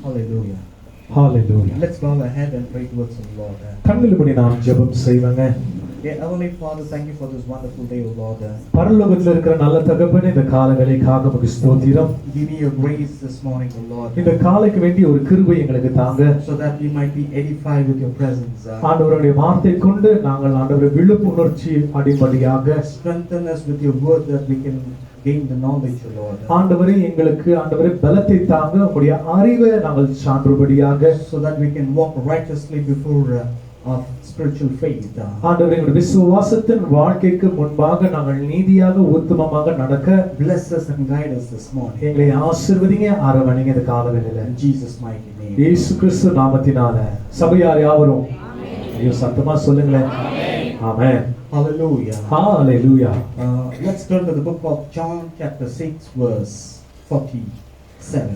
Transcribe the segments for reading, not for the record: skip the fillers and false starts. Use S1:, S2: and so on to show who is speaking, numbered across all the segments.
S1: Hallelujah.
S2: Hallelujah.
S1: Let's bow our head and pray towards the Lord.
S2: கண்ணில் மூடி நாம் ஜெபம் செய்வாங்க.
S1: Heavenly Father, thank you for this wonderful day, O Lord.
S2: பரலோகத்தில் இருக்கிற நல்ல தகப்பனே, இந்த காலங்களுக்காக உமக்கு ஸ்தோத்திரம்.
S1: Give me your grace this morning, O Lord.
S2: இந்த காலைக்கு வேண்டிய ஒரு கிருபை எங்களுக்கு தாங்க.
S1: So that we might be edified with your presence.
S2: ஆண்டவருடைய வார்த்தை கொண்டு நாங்கள் ஆண்டவருடைய விழுப்புணர்ச்சி அடிப்படையாக
S1: Strengthen us with your word that we can gain the knowledge, O Lord.
S2: ஆண்டவரே எங்களுக்கு ஆண்டவரே பலத்தை தாங்க, உம்முடைய அறிவை நாங்கள் சான்றுபடியாக,
S1: so that we can walk righteously before our spiritual faith.
S2: ஆண்டவரே எங்களுடைய விசுவாசத்தின் வாழ்க்கைக்கு முன்பாக நாங்கள் நீதியாக உத்தமமாக நடக்க
S1: bless us and guide us this morning.
S2: எங்களை ஆசீர்வதிங்க, அரவணைங்க இந்த காலவெளியில.
S1: In Jesus mighty name.
S2: இயேசு கிறிஸ்து நாமத்தினால சபையார் யாவரும் ஐயோ சத்தமா சொல்லுங்களேன். ஆமென்.
S1: Hallelujah.
S2: Hallelujah.
S1: Let's turn to the book of John chapter 6 verse 47.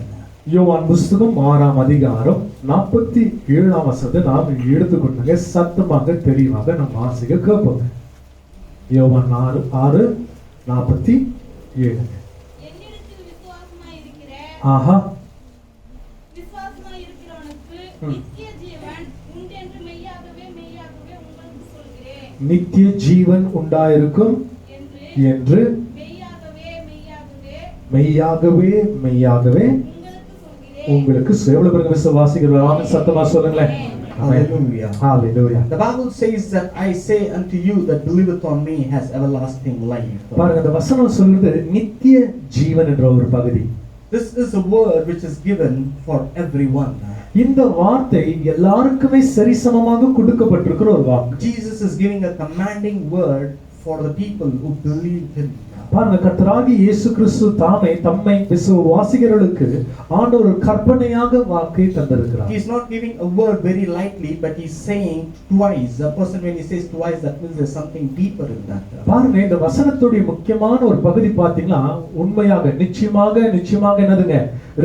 S2: யோவான் புஸ்தகம் 6ஆம் அதிகாரம் 47ஆம் வசனத்தை நாம் எடுத்துக்கொள்ளுங்க. சத்தமாக தெளிவாக நாம் வாசிக்க கேட்போம். யோவான் 6:47.
S3: என்னிடத்தில் விசுவாசமாய் இருக்கிற
S2: ஆஹா
S3: விசுவாசமாய் இருக்கிறவனுக்கு நித்திய ஜீவன் உண்டென்று மெய்யாகவே மெய்யாகவே உங்களுக்கு சொல்கிறேன்.
S2: நித்திய ஜீவன் உண்டாயிருக்கும் என்று
S3: மெய்யாகவே மெய்யாகவே
S2: மெய்யாகவே மெய்யாகவே உங்களுக்கு எவ்வளவு பேருக்கு விசுவாசிக்கிறீர்கள்? ஆமென். சத்தமா சொல்லுங்களேன்.
S1: Hallelujah.
S2: Hallelujah.
S1: The Bible says that I say unto you that believeth on me has everlasting life.
S2: பாருங்க, இந்த வசனம் சொல்றது நித்திய ஜீவன் என்ற ஒரு பகுதி.
S1: This is a word which is given for everyone.
S2: இந்த வார்த்தை எல்லாருக்குமே சரிசமமாக கொடுக்கப்பட்டிருக்கிற ஒரு வாக்கு.
S1: Jesus is giving a commanding word for the people who believe him.
S2: பாருங்க, கர்த்தராகிய இயேசு கிறிஸ்து தாமே தம்மை விசுவாசிக்கிறவர்களுக்கு ஆண்டவர் ஒரு கற்பனையாக வாக்கை தந்திருக்கிறார்.
S1: He is not giving a word very lightly, but he is saying twice. A person when he says twice, that means there's something deeper in that.
S2: பாருங்க, இந்த வசனத்துடைய முக்கியமான ஒரு பகுதி பாத்தீங்கன்னா உண்மையாக நிச்சயமாக என்னதுங்க,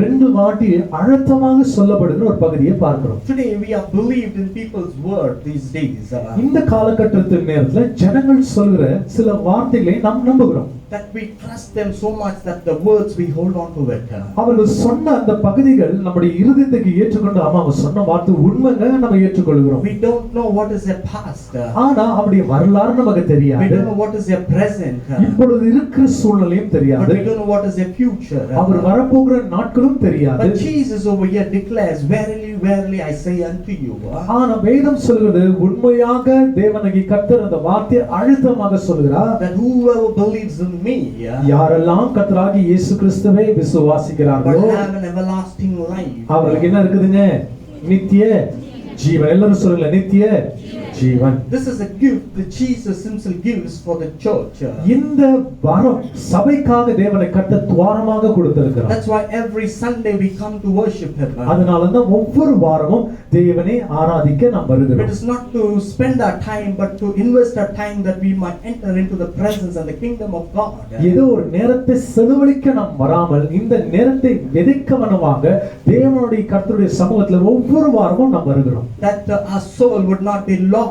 S2: 2 வாட்டி அழுத்தமாக சொல்லப்படுகிற ஒரு பகுதியை பார்க்கிறோம்.
S1: Today we are believed in people's word these days.
S2: இந்த காலகட்டத்தின் நேரத்துல ஜனங்கள் சொல்கிற சில வார்த்தைகளை நாம் நம்புகிறோம்.
S1: That we trust them so much that the words we hold on to it.
S2: அவர்கள் சொன்ன அந்த பகுதிகள் நம்முடைய இருதயத்துக்கு ஏற்றுக்கொண்டு, ஆமா அவங்க சொன்ன வார்த்தை உண்மைங்க, நம்ம ஏற்றுக்கொள்கிறோம்.
S1: We don't know what is their past.
S2: ஆனா அவருடைய வரலாறு நமக்கு தெரியாது.
S1: We don't know what is their present.
S2: இப்பொழுது இருக்கிற சூழ்நிலையும் தெரியாது.
S1: But we don't know what is their future.
S2: அவர் வரப்போகிற நாட்களும் தெரியாது.
S1: But Jesus over here declares, verily, verily, I say unto you.
S2: ஆனா வேதம் சொல்கிறது உண்மையாக தேவனாகிய கர்த்தர் அந்த வார்த்தையை அழுத்தமாக சொல்கிறார்.
S1: That whoever believes in me,
S2: யாரெல்லாம் கர்த்தராகிய இயேசு கிறிஸ்துவை விசுவாசிக்கிறார்களோ
S1: will have an everlasting life.
S2: அவர்களுக்கு என்ன இருக்குதுங்க? நித்திய ஜீவன். எல்லாரும் சொல்லுங்க, நித்திய ஜீவன்.
S1: This is a gift that Jesus himself gives for the church.
S2: இந்த வரம் சபைக்காக தேவனை கர்த்தர் துவாரமாக கொடுத்திருக்கிறார்.
S1: That's why every Sunday we come to worship him.
S2: அதனால தான் ஒவ்வொரு வாரமும் தேவனை ஆராதிக்க நாம்
S1: It
S2: வருகிறோம்.
S1: is not to spend our time, but to invest our time that we might enter into the presence and the kingdom of God.
S2: ஏதோ ஒரு நேரத்தை செலவழிக்க நாம் வராமல் இந்த நேரத்தை விதைக்கவனமாக தேவனுடைய கர்த்தருடைய சமூகத்தில் ஒவ்வொரு வாரமும் நாம் வருகிறோம்.
S1: That our soul would not be lost.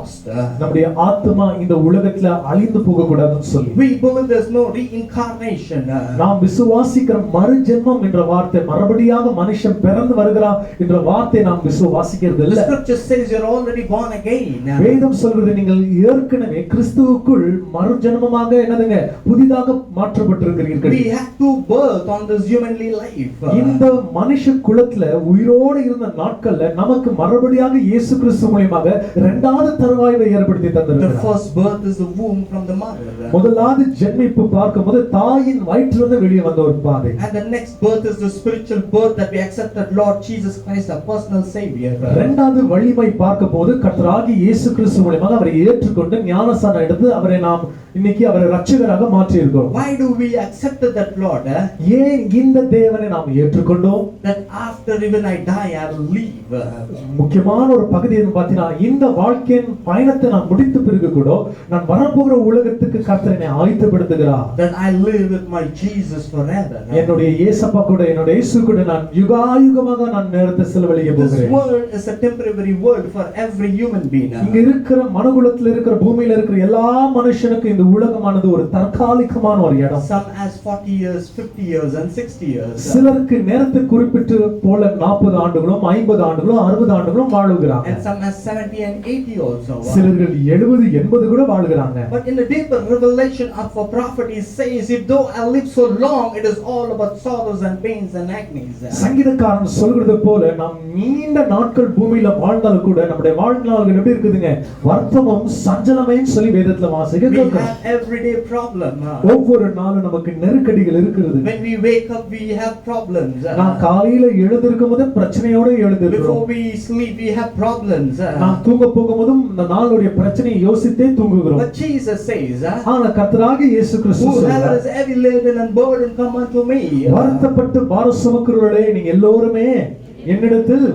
S2: நம்முடைய ஆத்மா இந்த உலகத்துல அழிந்து போக கூடாதுன்னு சொல்லி
S1: We believe there's no reincarnation.
S2: நாம் விசுவாசிக்கிற மறு ஜென்மம் என்ற வார்த்தை, மறுபடியாக மனுஷன் பிறந்து வருகிறான் என்ற வார்த்தை நாம் விசுவாசிக்கிறது
S1: The
S2: இல்ல.
S1: scripture says you're already born again.
S2: வேதம் சொல்றது நீங்கள் ஏற்கனவே கிறிஸ்துவுக்குள் மறு ஜென்மமாக என்னதுங்க, புதிதாக மாற்றப்பட்டிருக்கிறீர்கள்.
S1: We have to birth on this humanly life.
S2: இந்த மனுஷ குலத்துல உயிரோடு இருந்த நாட்கள்ல நமக்கு மறுபடியாக இயேசு கிறிஸ்து மூலமாக இரண்டாவது தருவாய்வை ஏற்படுத்தி
S1: The
S2: தந்திருக்கிறார்.
S1: first birth is the womb from the mother.
S2: முதலாவது ஜென்மிப்பு பார்க்கும்போது தாயின் வயிற்றிலிருந்து வெளியே வந்த ஒரு பாதை.
S1: And the next birth is the spiritual birth that we accepted Lord Jesus Christ our personal savior.
S2: இரண்டாவது வழிமை பார்க்கும்போது கர்த்தராகிய இயேசு கிறிஸ்து மூலமாக அவரை ஏற்றுக்கொண்டு ஞானஸ்நானம் எடுத்து அவரை நாம் இன்னைக்கு அவரை இரட்சகராக மாற்றி இருக்கிறோம்.
S1: Why do we accept that Lord?
S2: ஏன் இந்த தேவனை நாம் ஏற்றுக்கொண்டோம்?
S1: That after even I die I will live.
S2: முக்கியமான ஒரு பகுதி பார்த்தீங்கன்னா இந்த வாழ்க்கையின் பயணத்தை நான் முடித்த பிறகு கூட நான் வரப்போகிற உலகத்துக்கு கர்த்தர் என்னை ஆயத்தப்படுத்துகிறார்.
S1: That I live with my Jesus forever.
S2: என்னுடைய இயேசப்பா கூட என்னுடைய இயேசு கூட நான் யுகாயுகமாக நான் நேரத்தை செலவழிக்க
S1: This
S2: போகிறேன்.
S1: world is a temporary world for every human being.
S2: இங்க இருக்கிற மனுகுலத்துல இருக்கிற பூமியில இருக்கிற எல்லா மனுஷனுக்கும் இந்த உலகமானது ஒரு தற்காலிகமான ஒரு இடம்.
S1: Some as 40 years, 50 years and 60 years.
S2: சிலருக்கு நேரத்தை குறிப்பிட்டு போல 40 ஆண்டுகளும் 50 ஆண்டுகளும் 60 ஆண்டுகளும் வாழுகிறாங்க.
S1: And some as 70 and 80 also.
S2: சிலர்கள் 70 80 கூட வாழ்கிறாங்க.
S1: But in the deeper revelation of a prophet, he says, if though I live so long, it is all about sorrows and pains and agonies.
S2: சங்கீதக்காரன் சொல்கிறது போல நாம் நீண்ட நாட்கள் பூமியில வாழ்ந்தாலும் கூட நம்முடைய வாழ்நாள்கள் எப்படி இருக்குதுங்க, வருத்தமும் சஞ்சலமையும் சொல்லி வேதத்துல வாசிக்க
S1: We
S2: கேட்கிறோம்.
S1: have everyday problem.
S2: ஒவ்வொரு நாளும் நமக்கு நெருக்கடிகள் இருக்கிறது.
S1: When we wake up, we have problems.
S2: நான் காலையில எழுந்திருக்கும் போது பிரச்சனையோட எழுந்திருக்கிறோம்.
S1: Before we sleep, we have problems.
S2: நான் தூங்க போகும்போதும் இந்த நாளுடைய பிரச்சனையை யோசித்தே தூங்குகிறோம்.
S1: But Jesus says,
S2: ஆனா கர்த்தராகிய இயேசு கிறிஸ்து
S1: whoever
S2: சொல்றார்,
S1: is heavy laden and burdened, come unto me.
S2: வருத்தப்பட்டு பாரம் சுமக்கிறவர்களே நீங்க எல்லோருமே என்னிடத்தில்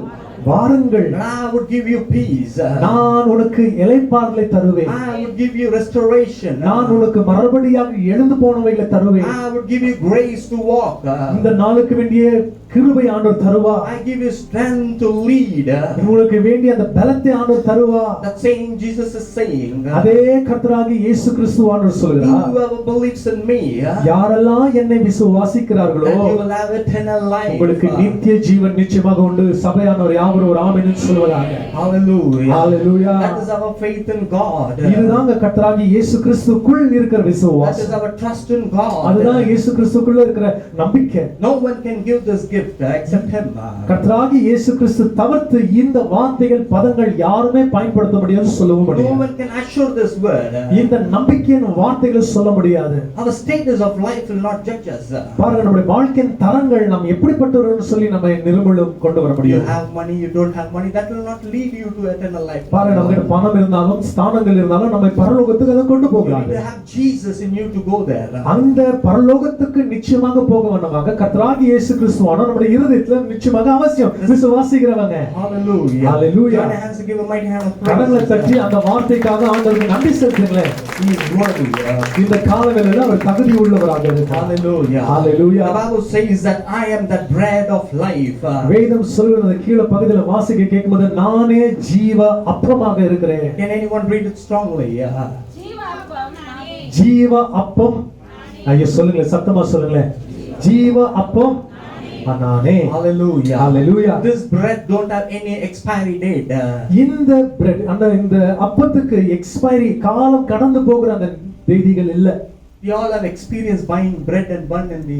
S2: வாருங்கள்,
S1: And I would give you peace.
S2: நான் உனக்கு இளைப்பாறுதலை தருவேன்.
S1: I would give you restoration.
S2: நான் உனக்கு மறுபடியாக எழுந்து போனவைகளை தருவேன்.
S1: I would give you grace to walk.
S2: இந்த நாளுக்கு வேண்டிய கிருபை ஆண்டவர் தருவா.
S1: I give you strength to lead.
S2: உங்களுக்கு வேண்டிய அந்த பலத்தை ஆண்டவர் தருவா.
S1: That saying Jesus is saying.
S2: அதே கர்த்தராகிய இயேசு கிறிஸ்து ஆண்டவர் சொல்கிறார்,
S1: Whoever believes in me,
S2: யாரெல்லாம் என்னை விசுவாசிக்கிறார்களோ
S1: that you will have eternal life.
S2: உங்களுக்கு நித்திய ஜீவன் நிச்சயமாக உண்டு. சபையானவர் யாவரும் ஒரு ஆமென் சொல்வதாக.
S1: Hallelujah.
S2: Hallelujah.
S1: That is our faith in God.
S2: இதுதாங்க கர்த்தராகிய இயேசு கிறிஸ்துக்குள் இருக்கிற
S1: That is
S2: விசுவாசம்.
S1: our trust in God.
S2: அதுதான் இயேசு கிறிஸ்துக்குள்ள இருக்கிற நம்பிக்கை.
S1: No one can give this gift except him.
S2: கர்த்தராகிய இயேசு கிறிஸ்து தவிர்த்து இந்த வார்த்தைகள் பதங்கள் யாருமே பயன்படுத்த முடியாதுன்னு சொல்லவும்
S1: No
S2: முடியாது.
S1: one can assure this word.
S2: இந்த நம்பிக்கையின் வார்த்தைகளை சொல்ல முடியாது.
S1: Our status of life will not judge us.
S2: பாருங்க, நம்முடைய வாழ்க்கையின் தரங்கள் நாம் எப்படிப்பட்டவர்கள் சொல்லி நம்ம நிரூபணம் கொண்டு வர
S1: You
S2: முடியும்.
S1: have money, you don't have money, that will not lead you to eternal life.
S2: பாருங்க, நம்மகிட்ட பணம் இருந்தாலும் ஸ்தானங்கள் இருந்தாலும் நம்ம பரலோகத்துக்கு அதை கொண்டு
S1: You need
S2: போகலாம்.
S1: to have Jesus in you to go there.
S2: அந்த பரலோகத்துக்கு நிச்சயமாக போக வேண்டுமாக கர்த்தராகிய இயேசு கிறிஸ்துவான நம்முடைய இருதயத்துல நிச்சயமாக அவசியம். விசுவாசிக்கிறவங்க
S1: Hallelujah.
S2: Hallelujah.
S1: Join your hands to give a mighty hand of
S2: கடங்களை
S1: praise.
S2: தட்டி அந்த வார்த்தைக்காக ஆண்டவருக்கு நன்றி செலுத்துங்களேன்.
S1: He is worthy.
S2: இந்த காலவேளையில அவர் தகுதி உள்ளவராக இருக்கிறார்.
S1: Hallelujah.
S2: Hallelujah.
S1: The Bible says that I am the bread of life.
S2: வேதம் சொல்கிறது கீழே பகுதியில வாசிக்க கேட்கும்போது நானே ஜீவ அப்பமாக இருக்கிறேன்.
S1: Can anyone read it strongly?
S3: ஜீவாப்பம் நானே.
S2: ஜீவ அப்பம். ஐயா சொல்லுங்களேன், சத்தமா சொல்லுங்களேன். ஜீவ அப்பம் நானே.
S1: Hallelujah.
S2: Hallelujah.
S1: This bread don't have any expiry date.
S2: இந்த பிரெட் இந்த அப்பத்துக்கு எக்ஸ்பைரி காலம் கடந்து போகிற அந்த தேதிகள் இல்ல.
S1: We all have experienced buying bread and bun in the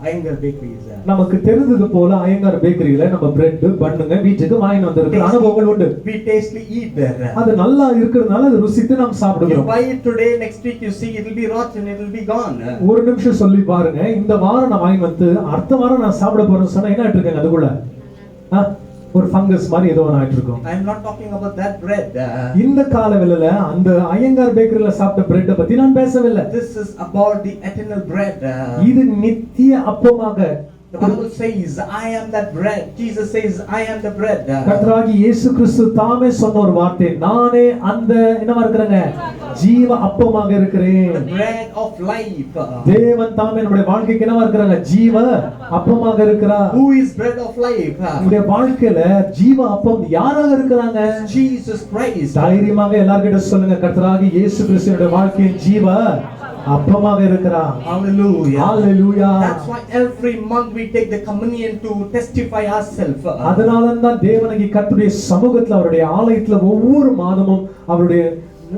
S1: Iyengar bakeries.
S2: நமக்கு தெரிந்தது போல ஐயங்கார் பேக்கரியில நம்ம பிரெட் பண்ணுங்க வீட்டுக்கு வாங்கி வந்திருக்கிற அனுபவங்கள் உண்டு.
S1: We tastefully eat there.
S2: அது நல்லா இருக்கிறதுனால அது ருசித்து நாம்
S1: You
S2: சாப்பிடுவோம்.
S1: buy it today, next week you see it will be rotten, it will be gone.
S2: ஒரு நிமிஷம் சொல்லி பாருங்க, இந்த வாரம் நான் வாங்கி வந்து அடுத்த வாரம் நான் சாப்பிட போறேன்னு சொன்னா என்ன ஆயிட்டு இருக்கேன் அதுக்குள்ள ஒரு ஃபங்கஸ் மாதிரி ஏதோ ஒன்று ஆயிட்டு இருக்கும்.
S1: I am not talking about that bread.
S2: இந்த காலவெளியில அந்த ஐயங்கார் பேக்கரியில சாப்பிட்ட பிரெட்டை பத்தி நான் பேசவில்லை.
S1: This is about the eternal bread.
S2: இது நித்திய அப்பமாக.
S1: The Bible says, I am that bread. Jesus says, I am the bread.
S2: கர்த்தராகிய இயேசு கிறிஸ்து தாமே சொன்ன ஒரு வார்த்தை, நானே அந்த என்னவா இருக்கிறேங்க, ஜீவ அப்பமாக இருக்கிறேன்.
S1: The bread of life.
S2: தேவன் தாமே நம்முடைய வாழ்க்கைக்கு என்னவா இருக்கிறாங்க, ஜீவ அப்பமாக இருக்கிறார்.
S1: Who is bread of life?
S2: நம்முடைய வாழ்க்கையில ஜீவ அப்பம் யாராக இருக்கிறாங்க?
S1: Jesus Christ.
S2: தைரியமாக எல்லார்கிட்ட சொல்லுங்க, கர்த்தராகிய இயேசு கிறிஸ்துவோட வாழ்க்கையின் ஜீவ அப்பமாக இருக்கிறார்.
S1: Hallelujah.
S2: Hallelujah.
S1: That's why every month we take the communion to testify ourselves.
S2: அதனால தான் தேவனாகிய கர்த்தருடைய சமூகத்துல அவருடைய ஆலயத்துல ஒவ்வொரு மாதமும் அவருடைய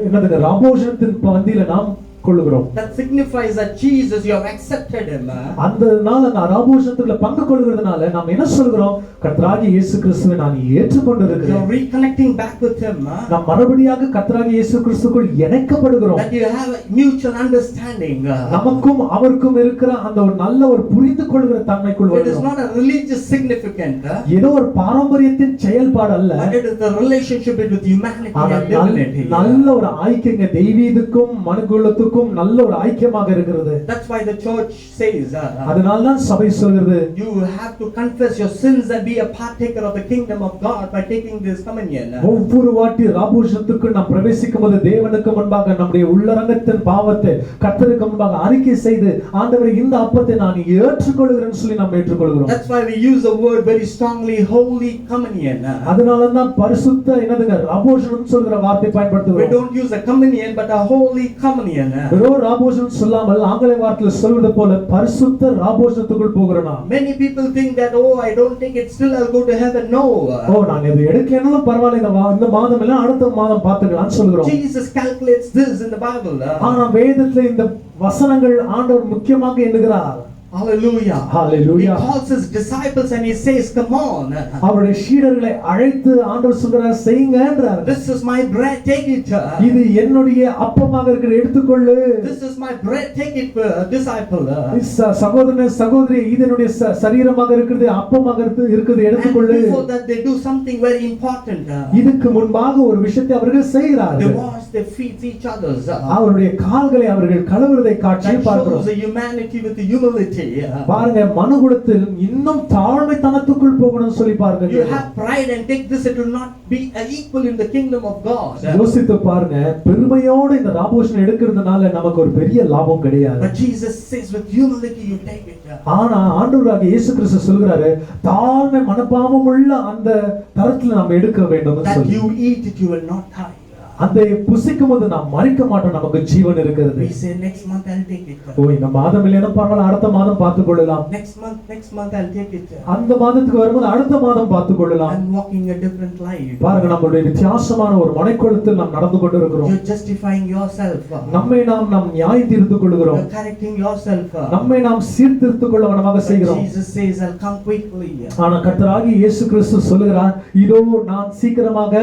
S2: என்னதுங்க ராபோஜனத்தின் பந்தியில நாம் கொள்ளுகிறோம்.
S1: That signifies that Jesus, you have accepted him.
S2: அந்த நாள் அந்த ராபோஜனத்துல பங்கு கொள்கிறதுனால நாம் என்ன சொல்கிறோம், கர்த்தராகிய இயேசு கிறிஸ்துவை நான் ஏற்றுக்கொண்டிருக்கிறேன்.
S1: You are reconnecting back with him.
S2: நாம் மறுபடியாக கர்த்தராகிய இயேசு கிறிஸ்துக்குள் இணைக்கப்படுகிறோம்.
S1: That you have a mutual understanding.
S2: நமக்கும் அவருக்கும் இருக்கிற அந்த ஒரு நல்ல ஒரு புரிந்து கொள்கிற தன்மைக்குள்
S1: It is
S2: வருகிறோம்.
S1: not a religious significance.
S2: ஏதோ ஒரு பாரம்பரியத்தின் செயல்பாடு அல்ல.
S1: But it is the relationship with humanity and divinity.
S2: நல்ல ஒரு ஐக்கியங்க தெய்வீகத்துக்கும் மனுக்குலத்துக்கும் உங்களுக்கும் நல்ல ஒரு ஐக்கியமாக இருக்கிறது.
S1: That's why the church says,
S2: அதனால்தான் சபை சொல்கிறது,
S1: you have to confess your sins and be a partaker of the kingdom of God by taking this communion.
S2: ஒவ்வொரு வாட்டி ராபோஷத்துக்கு நாம் பிரவேசிக்கும் போது தேவனுக்கு முன்பாக நம்முடைய உள்ளரங்கத்தின் பாவத்தை கர்த்தருக்கு முன்பாக அறிக்கை செய்து, ஆண்டவரே இந்த அப்பத்தை நான் ஏற்றுக்கொள்கிறேன்னு சொல்லி நாம் ஏற்றுக்கொள்கிறோம்.
S1: That's why we use the word very strongly, holy communion.
S2: அதனாலதான் பரிசுத்த என்னதுங்க ராபோஷனம் சொல்கிற வார்த்தை
S1: We
S2: பயன்படுத்துகிறோம்.
S1: don't use a communion but a holy communion.
S2: வெறும் ராபோஷனம் சொல்லாமல் ஆங்கில வார்த்தையில் சொல்வது போல பரிசுத்த ராபோஷனத்துக்குள் போகிறோம்.
S1: Many people think that, oh, I don't take it, still I'll go to heaven. No.
S2: நான் இது எடுக்கலனாலும் பரவாயில்லை, இந்த மாதம் இல்ல அடுத்த மாதம் பார்த்துக்கலாம்னு சொல்கிறோம்.
S1: Jesus calculates this in the Bible.
S2: ஆனா வேதத்துல இந்த வசனங்கள் ஆண்டவர் முக்கியமாக எண்ணுகிறார்.
S1: Hallelujah.
S2: Hallelujah.
S1: He calls his disciples and he says, come on.
S2: அவருடைய சீடர்களை அழைத்து ஆண்டவர் சொல்றார், செய்யுங்கன்றார்.
S1: This is my bread, take it.
S2: இது என்னுடைய அப்பமாக இருக்கிற, எடுத்துக்கொள்ளு.
S1: This is my bread, take it, disciple.
S2: சகோதரனே சகோதரி, இது என்னுடைய சரீரமாக இருக்குது, அப்பமாக இருக்குது, எடுத்துக்கொள்ளு.
S1: And before that they do something very important.
S2: இதுக்கு முன்பாக ஒரு விஷயத்தை அவர்கள்
S1: They
S2: செய்கிறார்கள்.
S1: wash their feet each other's.
S2: அவருடைய கால்களை அவர்கள் கழுவுறதை காட்சியை
S1: That
S2: பார்க்கிறோம்.
S1: shows the humanity with the humility.
S2: பாருங்க, மனுகுலத்தில் இன்னும் தாழ்மைத்தனத்துக்குள் போகணும்னு சொல்லி பாருங்க.
S1: You have pride and take this, it will not be equal in the kingdom of God.
S2: யோசித்து பாருங்க, பெருமையோட இந்த ராபோஷன் எடுக்கிறதுனால நமக்கு ஒரு பெரிய லாபம் கிடையாது.
S1: But Jesus says with humility you take it.
S2: ஆனா ஆண்டவராகிய இயேசு கிறிஸ்து சொல்கிறாரு, தாழ்மை மனப்பாவம் உள்ள அந்த தரத்துல நாம் எடுக்க வேண்டும்.
S1: That you eat it, you will not die.
S2: அந்த புசிக்கும் போது நாம் மறிக்க மாட்டோம், நமக்கு ஜீவன் இருக்கிறது.
S1: We say next month I'll take it.
S2: இந்த மாதம் இல்லைன்னா பரவாயில்ல, அடுத்த மாதம் பார்த்துக் கொள்ளலாம்.
S1: Next month I'll take it.
S2: அந்த மாதத்துக்கு வரும்போது அடுத்த மாதம் பார்த்துக் கொள்ளலாம்.
S1: I'm walking a different life.
S2: பாருங்க, நம்மளுடைய வித்தியாசமான ஒரு மனக்கோலத்தில் நாம் நடந்து கொண்டிருக்கிறோம்.
S1: You're justifying yourself.
S2: நம்மை நாம் நியாயம் தீர்த்துக் கொள்கிறோம்.
S1: You're correcting yourself.
S2: நம்மை நாம் சீர்திருத்திக் கொள்ள வேண்டுமாக செய்கிறோம்.
S1: Jesus says I'll come quickly.
S2: ஆனா கர்த்தராகிய இயேசு கிறிஸ்து சொல்லுகிறார், இதோ நான் சீக்கிரமாக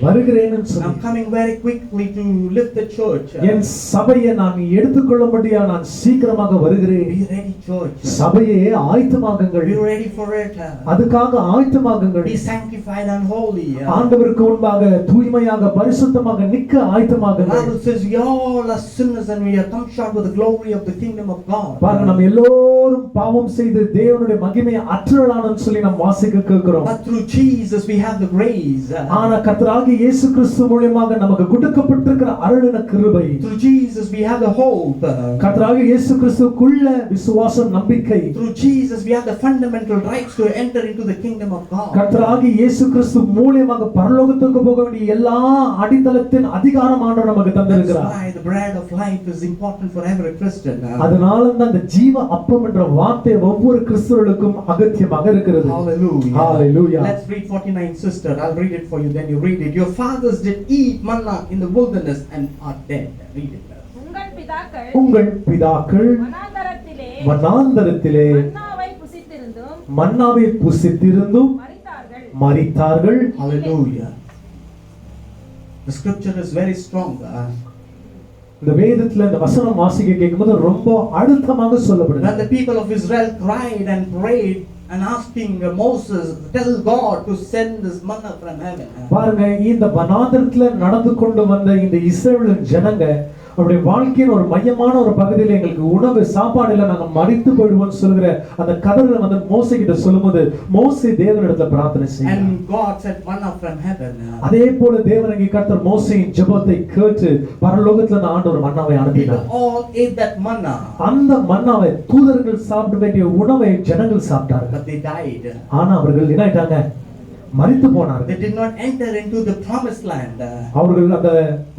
S2: வருகிறேன்னு சொல்லி.
S1: I'm coming very quickly to lift the church.
S2: என் சபையை நான் எடுத்துக்கொள்ளும்படியா நான் சீக்கிரமாக வருகிறேன்.
S1: Be ready, church.
S2: சபையை ஆயத்தமாகுங்கள்.
S1: Be ready for it.
S2: அதுக்காக ஆயத்தமாகுங்கள்.
S1: Be sanctified and holy.
S2: ஆண்டவருக்கு முன்பாக தூய்மையாக பரிசுத்தமாக நிற்க ஆயத்தமாகுங்கள்.
S1: Bible says we all are sinners and we are come short of the glory of the kingdom of God.
S2: பாருங்க, நம்ம எல்லோரும் பாவம் செய்து தேவனுடைய மகிமையை அற்றலானன்னு சொல்லி நாம் வாசிக்க கேட்கிறோம்.
S1: But through Jesus we have the grace.
S2: ஆனா கர்த்தராகிய இயேசு கிறிஸ்து மூலமாக நமக்கு கொடுக்கப்பட்டிருக்கிற அருளின கிருபை.
S1: Through Jesus we have the hope.
S2: கர்த்தராகிய இயேசு கிறிஸ்துவுக்குள்ள விசுவாசம், நம்பிக்கை.
S1: Through Jesus we have the fundamental rights to enter into the kingdom of God.
S2: கர்த்தராகிய இயேசு கிறிஸ்து மூலமாக பரலோகத்துக்கு போக வேண்டிய எல்லா அடித்தளத்தின் அதிகாரம் ஆண்டவர் நமக்கு தந்திருக்கிறார்.
S1: That's why the bread of life is important for every Christian.
S2: அதனால தான் அந்த ஜீவ அப்பம் என்ற வார்த்தை ஒவ்வொரு கிறிஸ்தவர்களுக்கும் அகத்தியமாக இருக்கிறது.
S1: Hallelujah.
S2: Hallelujah.
S1: Let's read 49, sister. I'll read it for you, then you read it. Your fathers did eat manna in the wilderness and are dead. Read it.
S2: உங்கள் பிதாக்கள் வனாந்தரத்திலே மன்னாவை புசித்திருந்தும் மரித்தார்கள்.
S1: Hallelujah. The scripture is very strong.
S2: இந்த வேதத்துல இந்த வசனம் வாசிக்க கேட்கும்போது ரொம்ப அழுத்தமாக சொல்லப்படுது.
S1: When the people of Israel cried and prayed and asking Moses, tell God to send this manna from heaven.
S2: பாருங்க, இந்த வனாந்தரத்துல நடந்து கொண்டு வந்த இந்த இஸ்ரவேலின் ஜனங்க அவருடைய வாழ்க்கையின் ஒரு மையமான ஒரு பகுதியில் எங்களுக்கு உணவு சாப்பாடு இல்ல, நாங்க மரித்து போயிடுவோம்னு சொல்கிற அந்த கதறலை வந்து மோசே கிட்ட சொல்லும்போது மோசே தேவனிடத்துல பிரார்த்தனை செய்தார்.
S1: And God sent manna from heaven.
S2: அதே போல தேவனாகிய கர்த்தர் மோசேயின் ஜெபத்தை கேட்டு பரலோகத்துல இருந்து ஆண்டவர் மன்னாவை அனுப்பினார்.
S1: People all ate that manna.
S2: அந்த மன்னாவை தூதர்கள் சாப்பிட வேண்டிய உணவை ஜனங்கள் சாப்பிட்டார்கள்.
S1: But they died.
S2: ஆனா அவர்கள் என்ன ஆயிட்டாங்க? மரித்து போனார்கள்.
S1: They did not enter into the promised land.
S2: அவர்கள் அந்த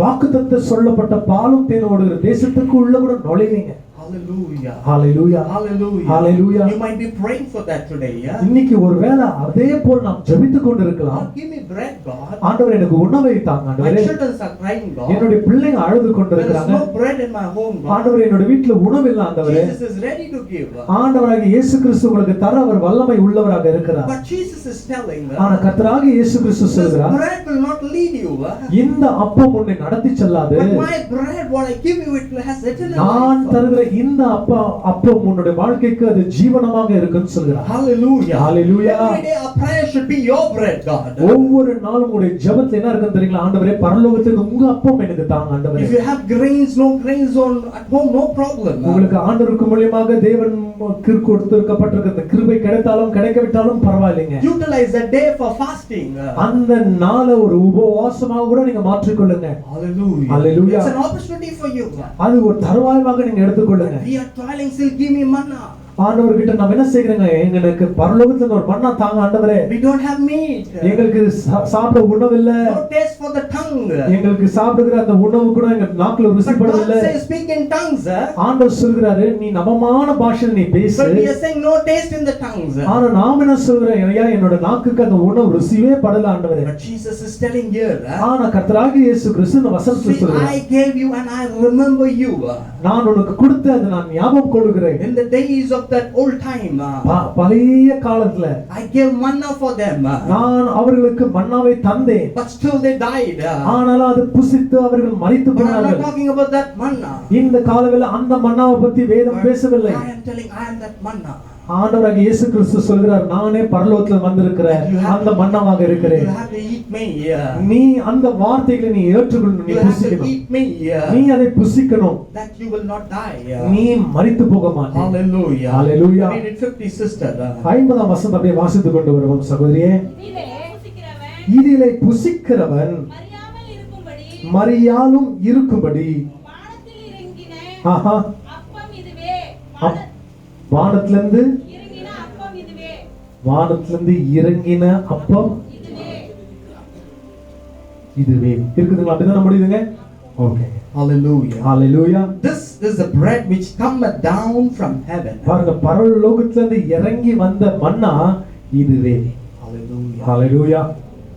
S2: வாக்குத்தத்தம் சொல்லப்பட்ட பாலும் தேனும் ஓடுகிற தேசத்துக்கு உள்ள கூட நுழையலைங்க.
S1: Hallelujah.
S2: Hallelujah.
S1: Hallelujah.
S2: Hallelujah.
S1: You might be praying for that today, yeah?
S2: இன்னைக்கு ஒருவேளை அதே போல நாம் ஜெபித்துக் கொண்டிருக்கலாம்.
S1: God, give me bread, God.
S2: ஆண்டவரே எனக்கு உணவை தாங்க
S1: My
S2: ஆண்டவரே.
S1: children are crying, God.
S2: என்னுடைய பிள்ளைங்க அழுது
S1: There is
S2: கொண்டிருக்காங்க.
S1: no bread in my home, God.
S2: ஆண்டவரே என்னோட வீட்ல உணவு இல்ல ஆண்டவரே.
S1: Jesus is ready to give.
S2: ஆண்டவராகிய இயேசு கிறிஸ்து உங்களுக்கு தர அவர் வல்லமை உள்ளவராக இருக்கிறார்.
S1: But Jesus is telling,
S2: ஆனா கர்த்தராகிய இயேசு கிறிஸ்து
S1: this
S2: சொல்கிறார்,
S1: bread will not lead you.
S2: இந்த அப்பம் உன்னை நடத்தி செல்லாது.
S1: But my bread, what I give you, it has eternal
S2: நான்
S1: life.
S2: தருகிற இந்த அப்பம் உன்னுடைய வாழ்க்கைக்கு அது ஜீவனமாக இருக்குன்னு சொல்கிறார்.
S1: Hallelujah.
S2: Hallelujah.
S1: Every day our prayer should be your bread, God.
S2: ஒவ்வொரு நாளும் உங்களுடைய ஜெபத்துல என்ன இருக்குன்னு தெரியுங்களா? ஆண்டவரே பரலோகத்திலிருந்து உங்க அப்பம் எனக்கு தாங்க ஆண்டவரே.
S1: If you have grains, no grains on at home, no problem.
S2: உங்களுக்கு ஆண்டவருக்கு மூலமாக தேவன் கொடுத்திருக்கப்பட்டிருக்கிற கிருபை கிடைத்தாலும் கிடைக்கவிட்டாலும் பரவாயில்லைங்க.
S1: Utilize that day for fasting.
S2: அந்த நாளை ஒரு உபவாசமாக கூட நீங்க மாற்றிக்கொள்ளுங்க.
S1: Hallelujah.
S2: Hallelujah.
S1: It's an opportunity for you.
S2: அது ஒரு தருவாயமாக நீங்க எடுத்துக்கொள்ளுங்க.
S1: We are toiling, still give me manna.
S2: ஆண்டவர்கிட்ட நாம என்ன செய்யறோங்க? எங்களுக்கு பரலோகத்துல இருந்து ஒரு மன்னா தாங்க ஆண்டவரே.
S1: We don't have meat.
S2: எங்களுக்கு சாப்பிட உணவு இல்ல.
S1: No taste for the tongue.
S2: எங்களுக்கு சாப்பிடுகிற அந்த உணவு கூட எங்க நாக்குல ருசி படல.
S1: God says speak in tongues.
S2: ஆண்டவர் சொல்றாரு நீ நவமான பாஷையில நீ பேசு.
S1: But we are saying no taste in the tongues.
S2: ஆனா நாம என்ன சொல்றோம்? ஐயா என்னோட நாக்குக்கு அந்த உணவு ருசியே படல ஆண்டவரே.
S1: But Jesus is telling here.
S2: ஆனா கர்த்தராகிய இயேசு கிறிஸ்து இந்த வசனத்தை சொல்றார்.
S1: I gave you and I remember you.
S2: நான் உனக்கு கொடுத்து அதை நான் ஞாபகம் கொள்கிறேன்.
S1: In the days of that old time.
S2: பழைய காலத்துல
S1: I gave manna for them.
S2: நான் அவர்களுக்கு மன்னாவை தந்தேன்.
S1: But still they died.
S2: ஆனால் அது புசித்து அவர்கள் மரித்து
S1: But I'm not
S2: போனார்கள்.
S1: talking about that manna.
S2: இந்த காலவேளை அந்த மன்னாவை பத்தி வேதம் பேசவில்லை.
S1: I am telling I am that manna.
S2: ஆண்டவராகிய இயேசு கிறிஸ்து சொல்கிறார் நானே பரலோகத்துல வந்திருக்கிறேன் அந்த மன்னமாக இருக்கிறேன்.
S1: You have to eat me.
S2: நீ அந்த வார்த்தைகளை நீ ஏற்றுக்கொள்ளணும். நீ
S1: You have to
S2: புசிக்கணும்.
S1: eat me.
S2: நீ அதை புசிக்கணும்.
S1: That you will not die.
S2: நீ மரித்து போக மாட்டாய்.
S1: Hallelujah.
S2: Hallelujah.
S1: Read it 50 sister.
S2: 50ஆம் வசனம் அப்படியே வாசித்து கொண்டு வருவோம் சகோதரியே. இதிலே புசிக்கிறவன்
S3: மரியாமல் இருக்கும்படி
S2: மரியாலும் இருக்கும்படி
S3: வானத்தில் இறங்கின
S2: ஆஹா
S3: அப்பம் இதுவே.
S2: வானத்திலிருந்து
S3: இறங்கின அப்பம் இதுவே.
S2: வானத்திலிருந்து இறங்கின அப்பம்
S3: இதுவே.
S2: இதுவே இருக்குதுங்களா? அப்படிதான் முடியுதுங்க. Okay.
S1: Hallelujah.
S2: Hallelujah.
S1: This is the bread which cometh down from heaven.
S2: பாருங்க பரலோகத்திலிருந்து இறங்கி வந்த மன்னா இதுவே.
S1: Hallelujah.
S2: Hallelujah.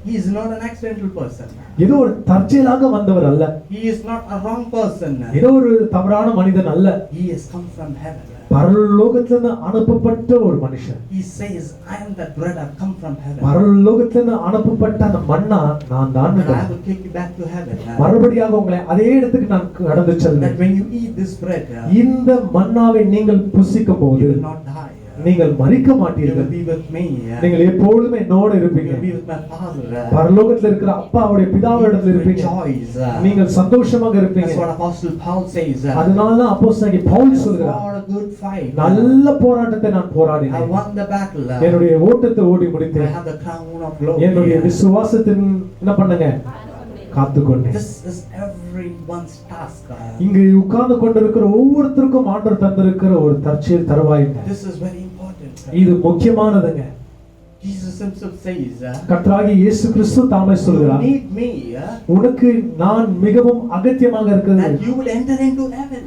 S1: He is not an accidental person.
S2: ஏதோ ஒரு தற்செயலாக வந்தவர் அல்ல.
S1: He is not a wrong person.
S2: ஏதோ ஒரு தவறான மனிதன் அல்ல.
S1: He has come from heaven.
S2: பரலோகத்திலிருந்து அனுப்பப்பட்ட ஒரு மனுஷன்.
S1: He says, I am that bread, I come from heaven.
S2: பரலோகத்திலிருந்து அனுப்பப்பட்ட அந்த மன்னா நான் தான்.
S1: And I will take you back to heaven.
S2: மறுபடியாக உங்களை அதே இடத்துக்கு நான் கடந்து
S1: That
S2: செல்வேன்.
S1: when you eat this bread,
S2: இந்த மன்னாவை நீங்கள் புசிக்கும்
S1: you
S2: போது
S1: will not die.
S2: நீங்கள் மரிக்க
S1: You will
S2: மாட்டீர்கள்.
S1: be with me.
S2: நீங்கள் எப்பொழுதுமே என்னோடு
S1: You
S2: இருப்பீங்க.
S1: will be with my Father.
S2: பரலோகத்தில் இருக்கிற அப்பாவுடைய பிதாவிடத்தில் இருப்பீங்க.
S1: Rejoice.
S2: நீங்கள் சந்தோஷமாக இருப்பீங்க.
S1: That's what Apostle Paul says.
S2: அதனாலதான் அப்போஸ்தலனாகிய பவுல் சொல்கிறார்
S1: For a good fight.
S2: நல்ல போராட்டத்தை நான்
S1: I
S2: போராடினேன்.
S1: won the battle.
S2: என்னுடைய ஓட்டத்தை ஓடி
S1: I
S2: முடித்தேன்.
S1: have the crown of glory.
S2: என்னுடைய விசுவாசத்தின் என்ன பண்ணுங்க காத்துக்கொண்டேன்.
S1: This is everyone's task.
S2: இங்கு உட்கார்ந்து கொண்டிருக்கிற ஒவ்வொருத்தருக்கும் ஆண்டவர் தந்திருக்கிற ஒரு தற்செயல் தருவாய்ங்க.
S1: This is very important.
S2: இது முக்கியமானதுங்க.
S1: Jesus himself says,
S2: கர்த்தராகிய இயேசு கிறிஸ்து தாமே
S1: you
S2: சொல்கிறார்
S1: need me
S2: உனக்கு நான் மிகவும் அகத்தியமாக இருக்கிறது.
S1: that you will enter into heaven.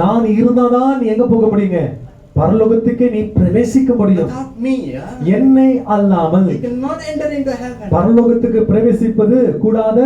S2: நான் இருந்தாதான் நீ எங்க போக முடியுங்க? பரலோகத்துக்கே நீ பிரவேசிக்க முடியும்.
S1: Without me,
S2: என்னை அல்லாமல்
S1: you cannot enter into heaven.
S2: பரலோகத்துக்கு பிரவேசிப்பது கூடாத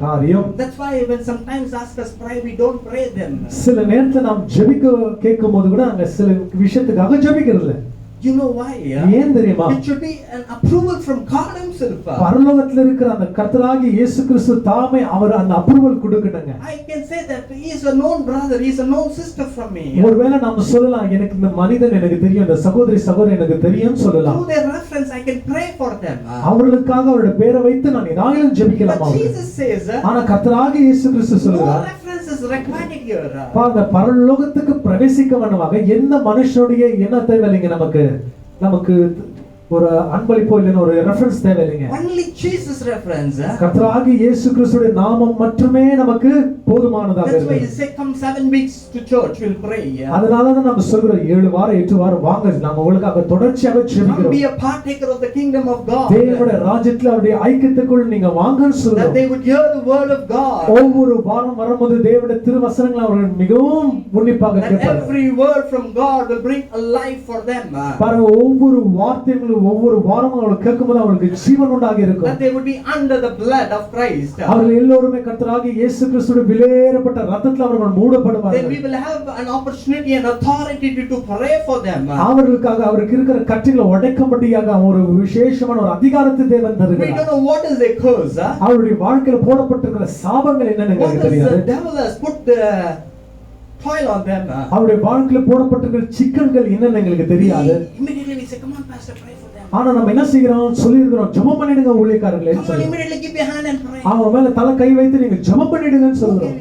S2: காரியம்.
S1: That's why when sometimes ask us pray, we don't pray them.
S2: சில நேரத்துல நாம் ஜெபிக்க கேட்கும்போது கூட அங்க சில விஷயத்துக்காக ஜெபிக்கிறது இல்ல.
S1: You know why?
S2: ஏன் தெரியுமா?
S1: It should be an approval from God himself.
S2: பரலோகத்துல இருக்கிற அந்த கர்த்தராகிய இயேசு கிறிஸ்து தாமே அவர் அந்த அப்ரூவல் கொடுக்கணுங்க.
S1: I can say that he is a known brother, he is a known sister from me.
S2: ஒருவேளை நாம சொல்லலாம் எனக்கு இந்த மனிதன் எனக்கு தெரியும், இந்த சகோதரி எனக்கு தெரியும்னு சொல்லலாம்.
S1: Through their reference I can pray for them.
S2: அவர்களுக்காக அவருடைய பேரை வைத்து நான் ஏதாயிலும் ஜெபிக்கலாம்.
S1: But Jesus says,
S2: ஆனா கர்த்தராகிய இயேசு கிறிஸ்து
S1: no
S2: சொல்றார்
S1: reference is required here.
S2: பாருங்க பரலோகத்துக்கு பிரவேசிக்க வேண்டுமாக எந்த மனுஷனுடைய என்ன தேவையில்லைங்க நமக்கு ஒரு அன்பளிப்போ இல்லைன்னா ஒரு ரெஃபரன்ஸ் தேவையில்லைங்க.
S1: Only Jesus reference.
S2: கர்த்தராகிய இயேசு கிறிஸ்துவின் நாமம் மட்டுமே நமக்கு போதுமானதாக
S1: That's why
S2: இருக்கு.
S1: he said come 7 weeks to church, we'll pray.
S2: அதனால தான் நம்ம சொல்றோம் 7 வாரம் 8 வாரம் வாங்க நாம உங்களுக்காக தொடர்ச்சியாக
S1: Come
S2: ஜெபிக்கிறோம்.
S1: be a partaker of the kingdom of God.
S2: தேவனுடைய ராஜ்யத்துல அவருடைய ஐக்கியத்துக்குள் நீங்க வாங்கன்னு
S1: That
S2: சொல்றோம்.
S1: they would hear the word of God.
S2: ஒவ்வொரு வாரம் வரும்போது தேவனுடைய திருவசனங்களை அவர்கள் மிகவும் உன்னிப்பாக
S1: That
S2: கேட்பார்கள்.
S1: every word from God will bring a life for them.
S2: பாருங்க ஒவ்வொரு வார்த்தைகளும் ஒவ்வொரு வாரமும் அவர்கள் கேட்கும்போது அவங்களுக்கு ஜீவன் உண்டாகி இருக்கும்.
S1: That they would be under the blood of Christ.
S2: அவர்கள் எல்லோருமே கர்த்தராகிய இயேசு கிறிஸ்துவின் விலையேறப்பட்ட இரத்தத்தில் அவர்கள்
S1: Then
S2: மூடப்படுவார்கள்.
S1: we will have an opportunity and authority to pray for them.
S2: அவர்களுக்காக அவருக்கு இருக்கிற கட்டுகளை உடைக்கும்படியாக ஒரு விசேஷமான ஒரு அதிகாரத்தை தேவன்
S1: We
S2: தருகிறார்.
S1: don't know what is their curse.
S2: அவருடைய வாழ்க்கையில போடப்பட்டிருக்கிற சாபங்கள் என்னன்னு
S1: What
S2: எங்களுக்கு
S1: is
S2: தெரியாது.
S1: the devil has put toil on them.
S2: அவருடைய வாழ்க்கையில போடப்பட்டிருக்கிற சிக்கல்கள் என்னன்னு எங்களுக்கு தெரியாது.
S1: Immediately we say, come on, pastor, pray for them.
S2: ஆனா நம்ம என்ன செய்கிறோம், சொல்லியிருக்கிறோம், ஜெபம் பண்ணிடுங்க ஊழியக்காரர்களே.
S1: Come on, immediately give your hand and pray.
S2: அவங்க மேல தலை கை வைத்து நீங்க ஜெபம் பண்ணிடுங்கன்னு சொல்றோம்.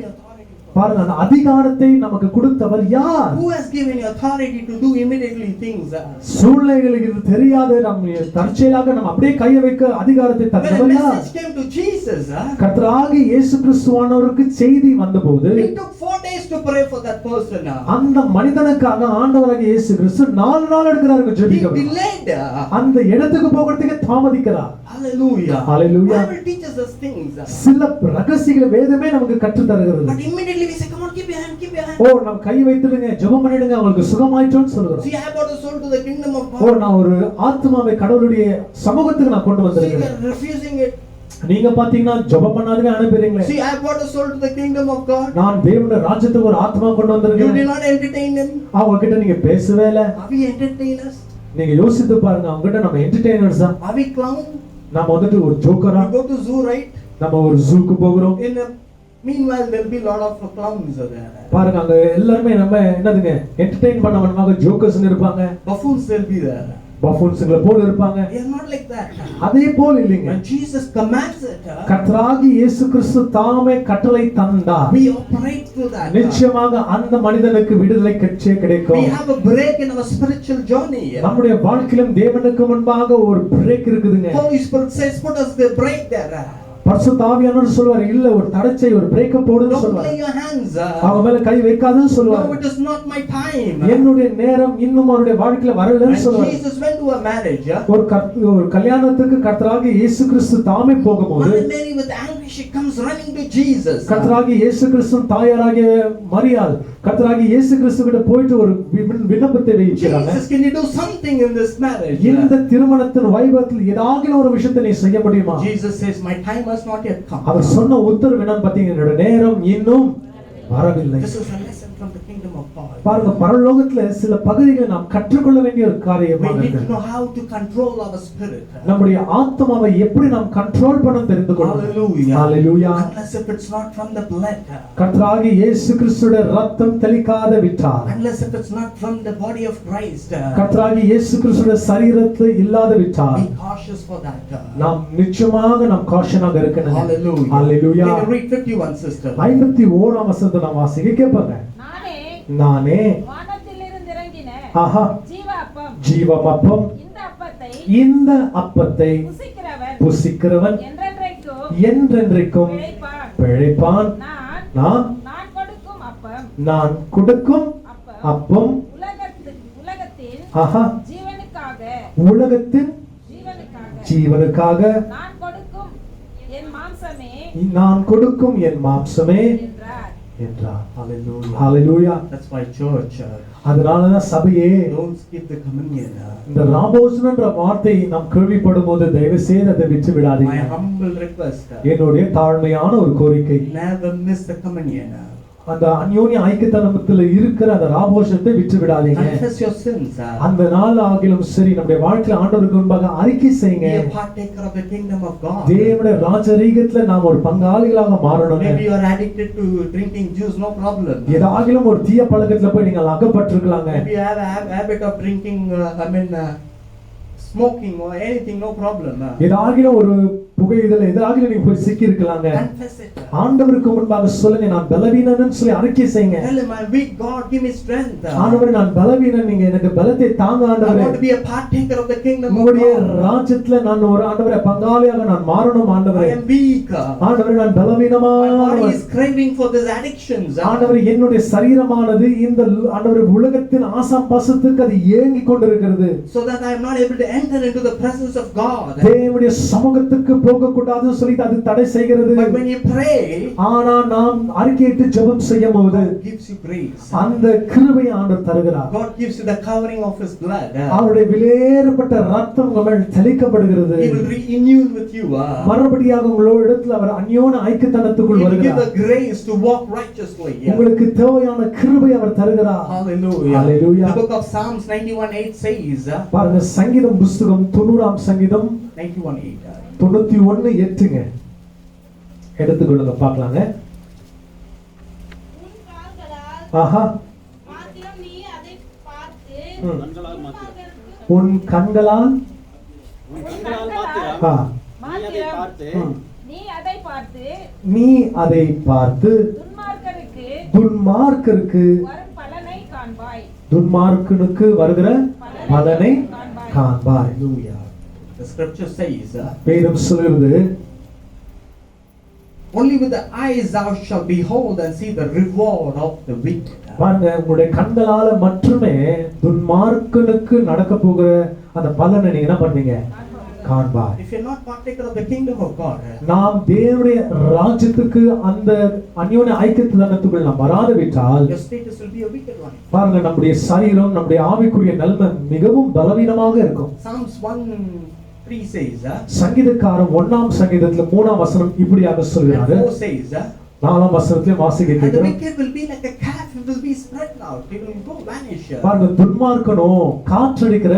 S2: பாருங்க, அந்த அதிகாரத்தை நமக்கு கொடுத்தவர் யார்?
S1: Who has given you authority to do immediately things?
S2: சூழ்நிலைகளுக்கு இது தெரியாது, நம்ம தற்செயலாக நம்ம அப்படியே கையை வைக்க அதிகாரத்தை
S1: When a
S2: தந்தவர் யார்?
S1: message came to Jesus,
S2: கர்த்தராகிய இயேசு கிறிஸ்துவானவருக்கு செய்தி வந்தபோது
S1: it took 4 days to pray for that person.
S2: அந்த மனிதனுக்காக ஆண்டவராகிய இயேசு கிறிஸ்து 4 நாள் எடுக்கிறாருங்க
S1: He
S2: ஜெபிக்க.
S1: delayed.
S2: அந்த இடத்துக்கு போகிறதுக்கு தாமதிக்கிறார்.
S1: Hallelujah.
S2: Hallelujah.
S1: Bible teaches us things.
S2: சில ரகசியங்களை வேதமே நமக்கு கற்று தருகிறது.
S1: But immediately we say, come on, keep your hand, keep your hand.
S2: ஓ, நம்ம கை வைத்துடுங்க, ஜெபம் பண்ணிடுங்க, உங்களுக்கு சுகமாயிட்டோம்னு சொல்றோம்.
S1: See, I brought a soul to the kingdom of
S2: O,
S1: God.
S2: நான் ஒரு ஆத்மாவை கடவுளுடைய சமூகத்துக்கு நான் கொண்டு
S1: See,
S2: வந்திருக்கிறேன்.
S1: we are refusing it.
S2: நீங்க பாத்தீங்கன்னா ஜெபம் பண்ணாதீங்க அனுப்புறீங்களே.
S1: See, I brought a soul to the kingdom of God.
S2: நான் தேவனுடைய ராஜ்யத்துக்கு ஒரு ஆத்மா கொண்டு
S1: You
S2: வந்திருக்கேன்.
S1: did not entertain him.
S2: அவங்க கிட்ட நீங்க பேசவே இல்ல.
S1: Are we entertainers?
S2: நீங்க யோசித்து பாருங்க, அவங்க கிட்ட நம்ம என்டர்டெய்னர்ஸ் தான்.
S1: Are we clown?
S2: நம்ம வந்துட்டு ஒரு ஜோக்கரா?
S1: We go to zoo, right?
S2: நம்ம ஒரு ஜூக்கு போகிறோம்.
S1: Meanwhile, there will be a lot of clowns there.
S2: பாருங்க, அங்க எல்லாரும் நம்ம என்னதுங்க என்டர்டெயின் பண்ண வேணுமாக ஜோக்கர்ஸ் இருப்பாங்க.
S1: Buffoons will be there.
S2: பஃபூன்ஸ்ங்கள போல இருப்பாங்க.
S1: We are not like that.
S2: அதே போல இல்லைங்க.
S1: When Jesus commands it,
S2: கர்த்தராகிய இயேசு கிறிஸ்து தாமே கட்டளை தந்தார்.
S1: we operate through that.
S2: நிச்சயமாக அந்த மனிதனுக்கு விடுதலை கிடைக்கும்.
S1: We have a break in our spiritual journey.
S2: நம்முடைய வாழ்க்கையிலும் தேவனுக்கு முன்பாக ஒரு பிரேக் இருக்குதுங்க.
S1: Holy Spirit says, put us the break there.
S2: பரிசுத்த ஆவியானவர் சொல்வார், இல்ல ஒரு தடச்சை, ஒரு பிரேக் போடுன்னு
S1: Don't
S2: சொல்வார்.
S1: lay your hands.
S2: அவங்க மேல கை வைக்காதன்னு சொல்வார்.
S1: No, it is not my time.
S2: என்னுடைய நேரம் இன்னும் அவருடைய வாழ்க்கையில வரலன்னு
S1: When
S2: சொல்வார்.
S1: Jesus went to a marriage,
S2: ஒரு கல்யாணத்துக்கு கர்த்தராகிய இயேசு கிறிஸ்து தாமே போகும்போது
S1: Mother Mary with anguish, she comes running to Jesus.
S2: கர்த்தராகிய இயேசு கிறிஸ்து தாயாராகிய மரியாள் கர்த்தராகிய இயேசு கிறிஸ்து கிட்ட போயிட்டு ஒரு விண்ணப்பத்தை வைக்கிறாங்க.
S1: Jesus, can you do something in this marriage?
S2: இந்த திருமணத்தின் வைபவத்தில் ஏதாவது ஒரு விஷயத்தை நீ செய்ய முடியுமா?
S1: Jesus says, my time has not yet come.
S2: அவர் சொன்ன உத்தரவு என்னன்னு பாத்தீங்கன்னா, என்னோட நேரம் இன்னும் வரவில்லை.
S1: This is a lesson from the kingdom of God.
S2: பாருங்க, பரலோகத்துல சில பகுதிகளை நாம் கற்றுக்கொள்ள வேண்டிய ஒரு
S1: We
S2: காரியமாக
S1: need to
S2: இருக்கு.
S1: know how to control our spirit.
S2: நம்முடைய ஆத்மாவை எப்படி நாம் கண்ட்ரோல் பண்ண தெரிந்து கொள்ளணும்.
S1: Hallelujah.
S2: Hallelujah.
S1: Unless if it's not from the blood.
S2: கர்த்தராகிய இயேசு கிறிஸ்துவின் ரத்தம் தெளிக்காத விட்டார்,
S1: Unless if it's not from the body of Christ.
S2: கர்த்தராகிய இயேசு கிறிஸ்துவின் சரீரத்தில் இல்லாத விட்டார்,
S1: Be cautious for that.
S2: நாம் நிச்சயமாக நாம் காஷனாக இருக்கணும்.
S1: Hallelujah.
S2: Hallelujah.
S1: Can you read 51, sister?
S2: 51ஆம் வசனத்தை நாம் வாசிக்க கேட்பாங்க. நானே
S3: வானத்திலிருந்து இறங்கின
S2: ஆஹா
S3: ஜீவப்பம் இந்த அப்பத்தை
S2: புசிக்கிறவன் என்றென்றைக்கும் பிழைப்பான். நான் கொடுக்கும் அப்பம் ஆஹா உலகத்தின் ஜீவனுக்காக நான் கொடுக்கும் என் மாம்சமே என்றார். ஹalleluya.
S1: That's why church.
S2: அதனாலதான் சபையே
S1: Don't skip the communion.
S2: இந்த ராபோசனன்ற வார்த்தையை நாம் கேள்விப்படும்போது தயவு செய்து அதை விட்டு விடாதீங்க.
S1: My humble request.
S2: என்னுடைய தாழ்மையான ஒரு கோரிக்கை,
S1: Never miss the communion.
S2: அந்த அந்யோன்ய ஐக்கியத்தனத்துல இருக்கிற அந்த ராபோஷத்தை விட்டு விடாதீங்க.
S1: Confess your sins.
S2: அந்த நாள் ஆகிலும் சரி நம்முடைய வாழ்க்கையில ஆண்டவருக்கு முன்பாக அறிக்கை செய்யுங்க.
S1: Be a partaker of the kingdom of God.
S2: தேவனுடைய ராஜரீகத்துல நாம் ஒரு பங்காளிகளாக மாறணும்.
S1: Maybe you are addicted to drinking juice, no problem.
S2: ஏதாகிலும் ஒரு தீய பழக்கத்துல போய் நீங்கள் அகப்பட்டிருக்கலாங்க.
S1: Maybe you have a habit of drinking, smoking or anything, no problem.
S2: ஏதாகிலும் ஒரு புகையில ஏதாகிலும் நீங்க போய் சிக்கி இருக்கலாங்க.
S1: Confess it.
S2: ஆண்டவருக்கு முன்பாக சொல்லுங்க, நான் பலவீனன்னு சொல்லி அறிக்கை செய்யுங்க.
S1: Tell him, I'm weak, God give me strength.
S2: ஆண்டவரே, நான் பலவீனன், நீங்க எனக்கு பலத்தை தாங்க
S1: I
S2: ஆண்டவரே.
S1: want to be a partaker of the kingdom of
S2: உங்களுடைய
S1: God.
S2: ராஜ்யத்துல நான் ஒரு ஆண்டவரே பங்காளியாக நான் மாறணும் ஆண்டவரே.
S1: I am weak.
S2: ஆண்டவரே, நான்
S1: My body
S2: பலவீனமானவன்.
S1: is craving for these addictions.
S2: ஆண்டவரே, என்னுடைய சரீரமானது இந்த ஆண்டவரே உலகத்தின் ஆசாம் பாசத்துக்கு அது ஏங்கி கொண்டிருக்கிறது.
S1: So that I am not able to enter into the presence of God.
S2: தேவனுடைய சமூகத்துக்கு போக கூடாதுன்னு சொல்லி அது தடை செய்கிறது.
S1: But when you pray,
S2: ஆனா நாம் அறிக்கையிட்டு ஜெபம் செய்யும்போது
S1: God gives you grace.
S2: அந்த கிருபையை ஆண்டவர் தருகிறார்.
S1: God gives you the covering of his blood.
S2: அவருடைய விலையேறப்பட்ட ரத்தம் உங்கள் மேல் தெளிக்கப்படுகிறது.
S1: He will renew with you.
S2: மறுபடியாக உங்களோட இடத்துல அவர் அந்யோன்ய ஐக்கியத்தனத்துக்குள்
S1: He will give
S2: வருகிறார்.
S1: the grace to walk righteously.
S2: உங்களுக்கு தேவையான கிருபை அவர் தருகிறார்.
S1: Hallelujah.
S2: Hallelujah.
S1: The book of Psalms 91:8 says,
S2: பாருங்க, சங்கீதம் புஸ்தகம் 90ஆம் சங்கீதம்
S1: 91:8.
S2: 91:8ங்க எடுத்துக்கொள்ளுங்க பார்க்கலாங்க.
S3: உன் கால்களால்
S2: ஆஹா
S3: மாத்திரம் நீ அதை பார்த்து
S2: ம்.
S4: கண்களால் மாத்திரம்
S2: உன் கண்களால்
S4: உன் கண்களால் மாத்திரம்
S2: ஆ,
S4: நீ அதை பார்த்து
S2: ம்.
S3: நீ அதை பார்த்து
S2: நீ அதை பார்த்து துன்மார்க்கருக்கு
S3: வரும் பலனை காண்பாய்.
S2: துன்மார்க்கனுக்கு வருகிற பலனை காண்பாய்.
S1: Hallelujah. The scripture says,
S2: வேதம் சொல்கிறது
S1: only with the eyes thou shalt behold and see the reward of the wicked.
S2: பாருங்க, உங்களுடைய கண்களால மட்டுமே துன்மார்க்கனுக்கு நடக்க போகிற அந்த பலனை நீங்க என்ன பண்ணீங்க காண்பாய்.
S1: If you're not partaker of the kingdom of God,
S2: நாம் தேவனுடைய ராஜ்யத்துக்கு அந்த அந்யோன்ய ஐக்கியத்துக்குள் நாம் வராத விட்டால்
S1: your status will be a wicked one.
S2: பாருங்க, நம்முடைய சரீரம் நம்முடைய ஆவிக்குரிய நிலைமை மிகவும் பலவீனமாக இருக்கும்.
S1: Psalms 1:3 says,
S2: சங்கீதக்காரன் 1ஆம் சங்கீதத்துல 3ஆம் வசனம் இப்படியாக
S1: and
S2: சொல்கிறாரு.
S1: 4 says,
S2: 4ஆம் வசனத்திலே வாசிக்க
S1: and the
S2: கேட்கிறோம்.
S1: wicked will be like a calf, it will be spread out, it will go vanish.
S2: பாருங்க, துன்மார்க்கனோ காற்றடிக்கிற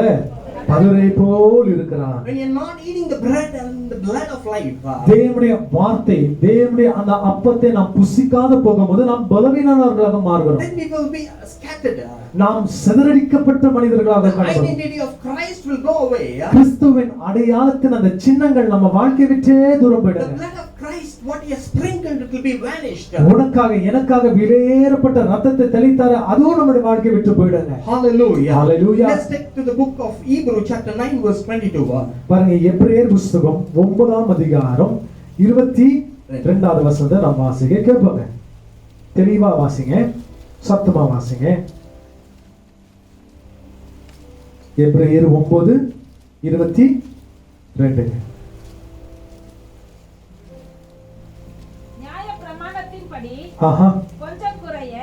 S2: பதுரை போல் இருக்கிறான்.
S1: When you're not eating the bread and the blood of life,
S2: தேவனுடைய வார்த்தை, தேவனுடைய அந்த அப்பத்தை நாம் புசிக்காத போகும்போது நாம் பலவீனர்களாக மாறுகிறோம்.
S1: then we will be scattered.
S2: நாம் சிதறடிக்கப்பட்ட மனிதர்களாக
S1: The
S2: காணப்படுகிறோம்.
S1: identity of Christ will go away.
S2: கிறிஸ்துவின் அடையாளத்தின் அந்த சின்னங்கள் நம்ம வாழ்க்கை விட்டே தூரம்
S1: The
S2: போயிடுங்க.
S1: blood of Christ, what he has sprinkled, it will be vanished.
S2: உனக்காக எனக்காக விலையேறப்பட்ட ரத்தத்தை தெளித்தார அதுவும் நம்முடைய வாழ்க்கை விட்டு போயிடுங்க.
S1: Hallelujah.
S2: Hallelujah.
S1: Let's take to the book of Hebrews chapter 9 verse 22.
S2: பாருங்க, எபிரேயர் புத்தகம் 9ஆம் அதிகாரம் 22வது வசனத்தை நாம் வாசிக்க கேட்போங்க. தெளிவா வாசிங்க, சத்தமா வாசிங்க. எபிரேயர் 9:22.
S3: நியாய பிரமாணத்தின்படி
S2: ஆஹா,
S3: கொஞ்சம் குறைய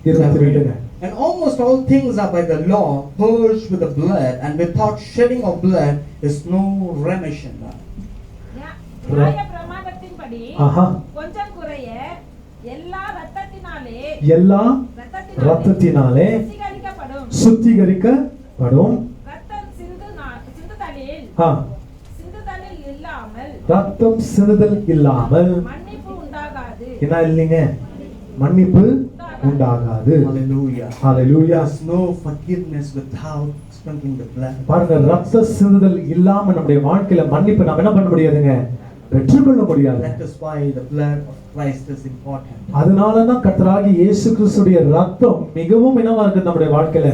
S2: 22.
S1: And almost all things are by the law purged with the blood, and without shedding of blood is no remission.
S3: நியாய பிரமாணத்தின்படி
S2: ஆஹா,
S3: கொஞ்சம் குறைய எல்லா ரத்தத்தினாலே
S2: எல்லா ரத்தத்தினாலே சுத்திகரிக்கப்படும்.
S3: ரத்தம் சிந்துதலில்
S2: ஆ,
S3: இல்லாமல்
S2: ரத்தம் சிந்துதல் இல்லாமல்
S3: மன்னிப்பு உண்டாகாது.
S2: என்ன இல்லைங்க? மன்னிப்பு உண்டாகாது.
S1: Hallelujah.
S2: Hallelujah.
S1: There's no forgiveness without sprinkling the blood.
S2: பாருங்க, ரத்த சிந்துதல் இல்லாம நம்முடைய வாழ்க்கையில மன்னிப்பு நாம் என்ன பண்ண முடியாதுங்க, பெற்றுக்கொள்ள முடியாது.
S1: That is why the blood of Christ is important.
S2: அதனாலதான் கர்த்தராகிய இயேசு கிறிஸ்துடைய ரத்தம் மிகவும் என்னவா இருக்கு நம்முடைய வாழ்க்கையில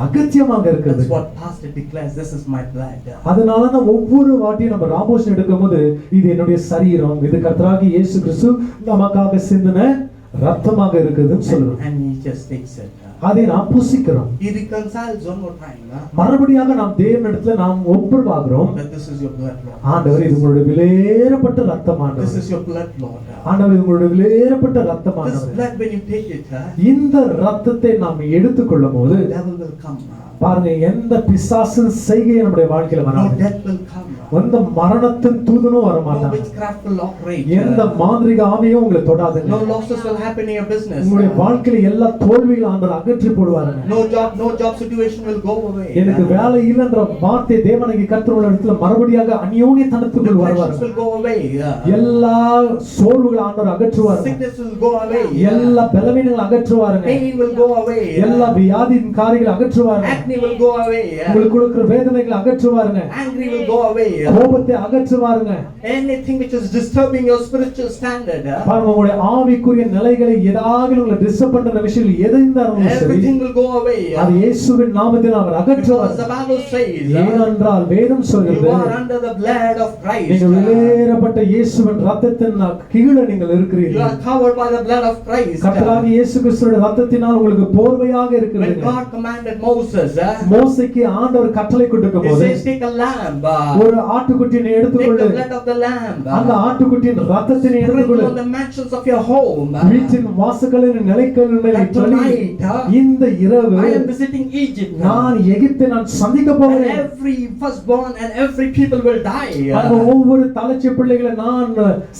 S2: அகத்தியமாக இருக்குது.
S1: That's what pastor declares, this is my blood.
S2: அதனாலதான் ஒவ்வொரு வாட்டியும் நம்ம ராபோஷன் எடுக்கும்போது இது என்னுடைய சரீரம், இது கர்த்தராகிய இயேசு கிறிஸ்து நமக்காக சிந்தின ரத்தமாக இருக்குதுன்னு சொல்லுவோம்.
S1: And he just takes it.
S2: அதை நாம் புசிக்கிறோம்.
S1: He reconciles one more time.
S2: மறுபடியாக நாம் தேவனிடத்துல நாம் ஒப்புரவாகிறோம்.
S1: That this is your blood, Lord.
S2: ஆண்டவர், இது உங்களுடைய விலையேறப்பட்ட ரத்தம் ஆண்டவர்.
S1: This is your blood, Lord.
S2: ஆண்டவர், இது உங்களுடைய விலையேறப்பட்ட ரத்தம்
S1: This
S2: ஆண்டவர்.
S1: blood, when you take it,
S2: இந்த ரத்தத்தை நாம் எடுத்துக்கொள்ளும் போது
S1: the devil will come.
S2: பாருங்க, எந்த பிசாசின் செய்கையை நம்முடைய வாழ்க்கையில
S1: No
S2: வராது.
S1: death will come.
S2: எந்த மரணத்தின் தூதனும் வர
S1: No
S2: மாட்டாங்க.
S1: witchcraft will operate.
S2: எந்த மாந்திரிக ஆவியும் உங்களை தொடாதுங்க.
S1: No losses will happen in your business.
S2: உங்களுடைய வாழ்க்கையில எல்லா தோல்வியும் ஆண்டவர் அகற்றி போடுவாருங்க.
S1: No job situation will go away.
S2: எனக்கு வேலை இல்லைன்ற வார்த்தை தேவனுக்கு கர்த்தருடைய இடத்துல மறுபடியாக அந்யோன்யத்தனத்துக்குள் வருவாருங்க.
S1: Depressions will go away.
S2: எல்லா சோர்வுகளை ஆண்டவர் அகற்றுவாருங்க.
S1: Sickness will go away.
S2: எல்லா பலவீனங்களை அகற்றுவாருங்க.
S1: Pain will go away.
S2: எல்லா வியாதியின் காரியங்களை அகற்றுவாருங்க.
S1: Acne will go away.
S2: உங்களுக்கு இருக்கிற வேதனைகளை அகற்றுவாருங்க.
S1: Angry will go away.
S2: கோபத்தை அகற்றுவாருங்க.
S1: Anything which is disturbing your spiritual standard,
S2: பாருங்க, உங்களுடைய ஆவிக்குரிய நிலைகளை ஏதாவது உங்களை டிஸ்டர்ப் பண்ற விஷயங்கள் எது இருந்தாலும் சரி,
S1: everything will go away.
S2: அது இயேசுவின் நாமத்தில் அவர்
S1: Because
S2: அகற்றுவார்.
S1: the Bible says,
S2: ஏனென்றால் வேதம்
S1: you
S2: சொல்கிறது,
S1: are under the blood of Christ.
S2: நீங்கள் வெளியேறப்பட்ட இயேசுவின் ரத்தத்தின் கீழே நீங்கள்
S1: You
S2: இருக்கிறீர்கள்.
S1: are covered by the blood of Christ.
S2: கர்த்தராகிய இயேசு கிறிஸ்துவின் ரத்தத்தினால் உங்களுக்கு போர்வையாக
S1: When
S2: இருக்கிறது.
S1: God commanded Moses,
S2: மோசேக்கு ஆண்டவர் கட்டளை கொடுக்கும்
S1: he
S2: போது
S1: says, take a lamb,
S2: ஒரு ஆட்டுக்குட்டியை
S1: take
S2: எடுத்துக்கொண்டு
S1: the blood of the lamb,
S2: அந்த ஆட்டுக்குட்டியின் ரத்தத்தினை
S1: sprinkle
S2: எடுத்துக்கொண்டு
S1: on the mansions of your home.
S2: வீட்டின் வாசல்களின் நிலைகளின் மேல்
S1: That
S2: தள்ளி,
S1: tonight,
S2: இந்த இரவு
S1: I am visiting Egypt.
S2: நான் எகிப்தை நான் சந்திக்க
S1: And
S2: போகிறேன்.
S1: every firstborn and every people will die.
S2: அந்த ஒவ்வொரு தலைச்சி பிள்ளைகளை நான்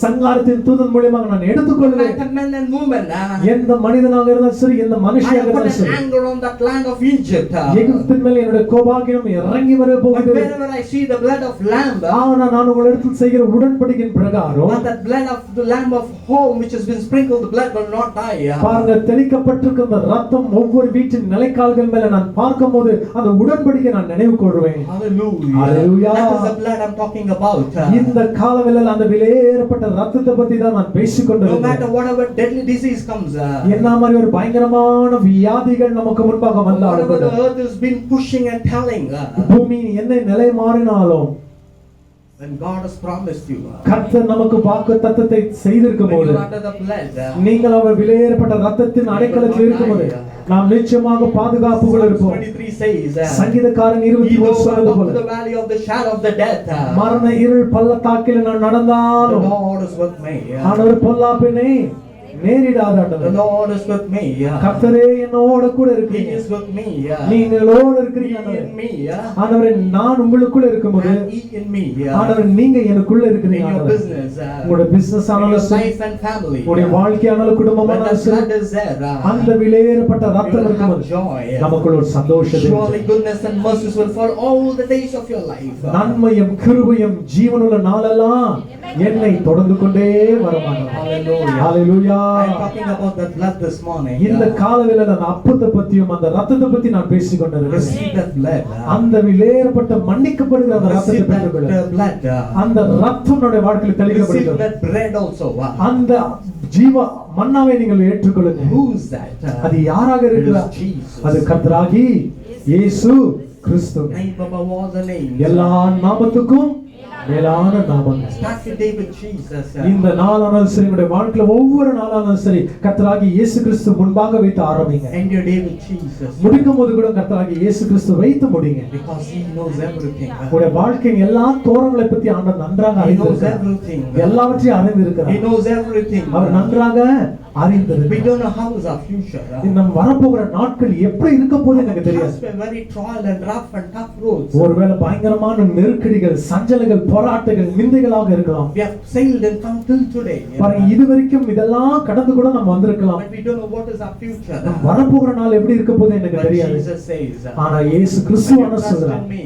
S2: சங்காரத்தின் தூதன் மூலமாக நான் எடுத்துக்கொள்வேன்.
S1: Like a men and women,
S2: எந்த மனிதனாக இருந்தாலும் சரி, எந்த
S1: I
S2: மனுஷியாக
S1: have put
S2: இருந்தாலும்
S1: an
S2: சரி,
S1: anger on that land of Egypt.
S2: எகிப்தின் மேல் என்னுடைய கோபாகினம் இறங்கி வர
S1: But
S2: போகுது.
S1: whenever I see the blood of lamb,
S2: ஆனா நான் உங்களிடத்தில் செய்கிற உடன்படிக்கையின் பிரகாரம்
S1: but that blood of the lamb of home which has been sprinkled, the blood will not die.
S2: பாருங்க, தெளிக்கப்பட்டிருக்கிற அந்த ரத்தம் ஒவ்வொரு வீட்டின் நிலைக்கால்கள் மேல நான் பார்க்கும்போது அந்த உடன்படிக்கை நான் நினைவு கொள்வேன்.
S1: Hallelujah.
S2: Hallelujah.
S1: That is the blood I'm talking about.
S2: இந்த காலவேளையில் அந்த விலையேறப்பட்ட ரத்தத்தை பத்தி தான் நான் பேசிக்
S1: No
S2: கொண்டிருக்கிறேன்.
S1: matter whatever deadly disease comes,
S2: என்ன மாதிரி ஒரு பயங்கரமான வியாதிகள் நமக்கு முன்பாக வந்தாலும்
S1: whatever
S2: கூட,
S1: the earth has been pushing and telling,
S2: பூமியின் என்ன நிலை மாறினாலும்,
S1: when God has promised you,
S2: கர்த்தர் நமக்கு வாக்குத்தத்தத்தை செய்திருக்கும்
S1: when
S2: போது,
S1: you are under the blood,
S2: நீங்கள் அவர் விலையேறப்பட்ட ரத்தத்தின் அடைக்கலத்தில் இருக்கும்போது நாம் நிச்சயமாக பாதுகாப்புகள்
S1: Psalms
S2: இருப்போம்.
S1: 23 says,
S2: சங்கீதக்காரன்
S1: "He
S2: 23
S1: goes
S2: சொன்னது
S1: up to
S2: போல,
S1: the valley of the shadow of the death,
S2: மரண இருள் பள்ளத்தாக்கில் நான்
S1: the
S2: நடந்தாலும்
S1: Lord is with me."
S2: ஆண்டவர் பொல்லாப்பினை நேரிடாத
S1: The
S2: ஆண்டவர்.
S1: Lord is with me.
S2: கர்த்தரே என்னோட கூட
S1: He
S2: இருக்கீங்க.
S1: is with me.
S2: நீங்களோட இருக்கிறீங்க
S1: He
S2: ஆண்டவரே.
S1: in me.
S2: ஆண்டவரே, நான் உங்களுக்குள்ள இருக்கும்போது,
S1: And He in me.
S2: ஆண்டவரே, நீங்க எனக்குள்ள
S1: In
S2: இருக்கிறீங்க
S1: your
S2: ஆண்டவரே.
S1: business,
S2: உங்களுடைய பிசினஸ்
S1: in your
S2: ஆனாலும் சரி,
S1: life and family.
S2: உங்களுடைய வாழ்க்கையானாலும்
S1: When
S2: குடும்பமானாலும்
S1: the
S2: சரி,
S1: blood is there,
S2: அந்த விலையேறப்பட்ட
S1: you
S2: ரத்தம்
S1: will have
S2: இருக்கும்போது
S1: joy.
S2: நமக்குள்ள ஒரு சந்தோஷம்
S1: Surely goodness and mercy will follow all the days of your life.
S2: நன்மையும் கிருபையும் ஜீவனுள்ள நாளெல்லாம் என்னை தொடர்ந்து கொண்டே வரமாட்டாங்க.
S1: Hallelujah.
S2: Hallelujah.
S1: I'm talking about the blood this morning.
S2: இந்த காலவேளையில அந்த அப்பத்தை பத்தியும் அந்த ரத்தத்தை பத்தி நான் பேசிக் கொண்டிருக்கிறேன்.
S1: Receive that blood.
S2: அந்த விலையேறப்பட்ட மன்னிக்கப்படுகிற அந்த ரத்தத்தை
S1: Receive
S2: பெற்றுக்கொள்ள,
S1: that blood.
S2: அந்த ரத்தம் நம்முடைய வாழ்க்கையில்
S1: Receive
S2: தெளிக்கப்படுகிறது.
S1: that bread also.
S2: அந்த ஜீவ மன்னாவை நீங்கள் ஏற்றுக்கொள்ளுங்க.
S1: Who's that?
S2: அது யாராக
S1: It
S2: இருக்கிறார்?
S1: is Jesus.
S2: அது கர்த்தராகி இயேசு கிறிஸ்து.
S1: Name above all the names.
S2: எல்லா நாமத்துக்கும் மேலான நாமம்.
S1: Start your day with Jesus.
S2: இந்த நாளானாலும் சரி, உங்களுடைய வாழ்க்கையில ஒவ்வொரு நாளானாலும் சரி, கர்த்தராகி இயேசு கிறிஸ்து முன்பாக வைத்து ஆரம்பிங்க.
S1: End your day with Jesus.
S2: முடிக்கும் போது கூட கர்த்தராகி இயேசு கிறிஸ்து வைத்து முடிங்க.
S1: Because He knows everything.
S2: உங்களுடைய வாழ்க்கையின் எல்லா தோரங்களை பத்தி ஆண்டவர் நன்றாக
S1: He knows
S2: அறிந்திருக்கிறார்.
S1: everything.
S2: எல்லாவற்றையும்
S1: He
S2: அறிந்திருக்கிறார்.
S1: knows everything.
S2: அவர் நன்றாக
S1: We
S2: அறிந்திருக்கிறார்.
S1: don't know how is our future.
S2: நம் வரப்போகிற நாட்கள் எப்படி இருக்க போகுது எனக்கு தெரியாது.
S1: Past were very trial and rough and tough roads.
S2: ஒருவேளை பயங்கரமான நெருக்கடிகள், சஞ்சலங்கள், போராட்டங்கள், நிந்தைகளாக இருக்கலாம்.
S1: We have sailed and come till today.
S2: பாருங்க, இதுவரைக்கும் இதெல்லாம் கடந்து கூட நம்ம வந்திருக்கலாம்.
S1: But we don't know what is our future.
S2: நம் வரப்போகிற நாள் எப்படி இருக்க போகுது எனக்கு
S1: But
S2: தெரியாது.
S1: Jesus says,
S2: ஆனா இயேசு
S1: "When
S2: கிறிஸ்து
S1: you
S2: என்ன
S1: trust
S2: சொல்றார்?
S1: in me,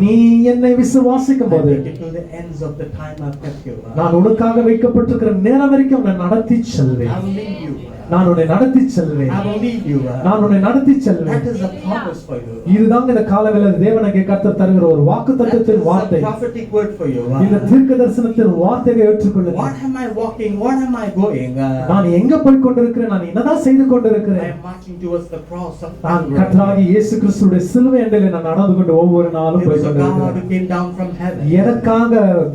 S2: நீ என்னை விசுவாசிக்கும்
S1: I
S2: போது
S1: take you to the ends of the time I've kept you.
S2: நான் உனக்காக வைக்கப்பட்டிருக்கிற நேரம் வரைக்கும் உன்னை நடத்தி செல்வேன்.
S1: I will lead you.
S2: நான் உன்னை நடத்தி செல்வேன்.
S1: I will lead you.
S2: நான் உன்னை நடத்தி செல்வேன்.
S1: That is a promise for you.
S2: இதுதான் இந்த காலவேளை தேவனுக்கு கர்த்தர் தருகிற ஒரு வாக்குத்தத்தத்தின்
S1: That is
S2: வார்த்தை.
S1: a prophetic word for you.
S2: இந்த தீர்க்க தரிசனத்தின் வார்த்தையை ஏற்றுக்கொள்ளுங்க.
S1: What am I walking? What am I going?
S2: நான் எங்க போய் கொண்டிருக்கிறேன்? நான் என்னதான் செய்து
S1: I
S2: கொண்டிருக்கிறேன்?
S1: am marching towards the cross of
S2: நான்
S1: Calvary.
S2: கர்த்தராகிய இயேசு கிறிஸ்துவின் சிலுவை அண்டையிலே நான் நடந்து கொண்டு ஒவ்வொரு நாளும்
S1: There
S2: போய்
S1: was a God
S2: கொண்டிருக்கிறேன்.
S1: who came down from heaven.
S2: எனக்காக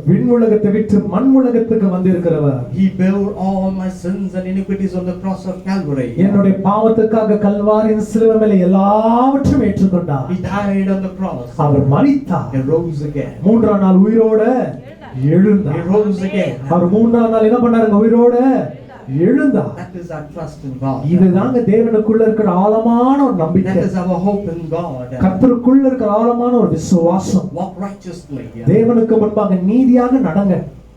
S2: விண்ணுலகத்தை விட்டு மண் உலகத்துக்கு வந்திருக்கிறவர்.
S1: He bore all my sins and iniquities on the cross of Calvary.
S2: என்னுடைய பாவத்துக்காக கல்வாரியின் சிலுவை மேலே எல்லாவற்றையும் ஏற்றுக்கொண்டார்.
S1: He died on the cross.
S2: அவர் மரித்தார்.
S1: He rose again.
S2: மூன்றாம் நாள் உயிரோட
S1: He
S2: எழுந்தார்.
S1: rose again.
S2: அவர் மூன்றாம் நாள் என்ன பண்ணாருங்க? உயிரோட எழுந்தார்.
S1: That is our trust in God.
S2: இதுதாங்க தேவனுக்குள்ள இருக்கிற ஆழமான ஒரு
S1: That
S2: நம்பிக்கை.
S1: is our hope in God.
S2: கர்த்தருக்குள்ள இருக்கிற ஆழமான ஒரு விசுவாசம்.
S1: Walk righteously.
S2: தேவனுக்கு முன்பாக நீதியாக நடங்க.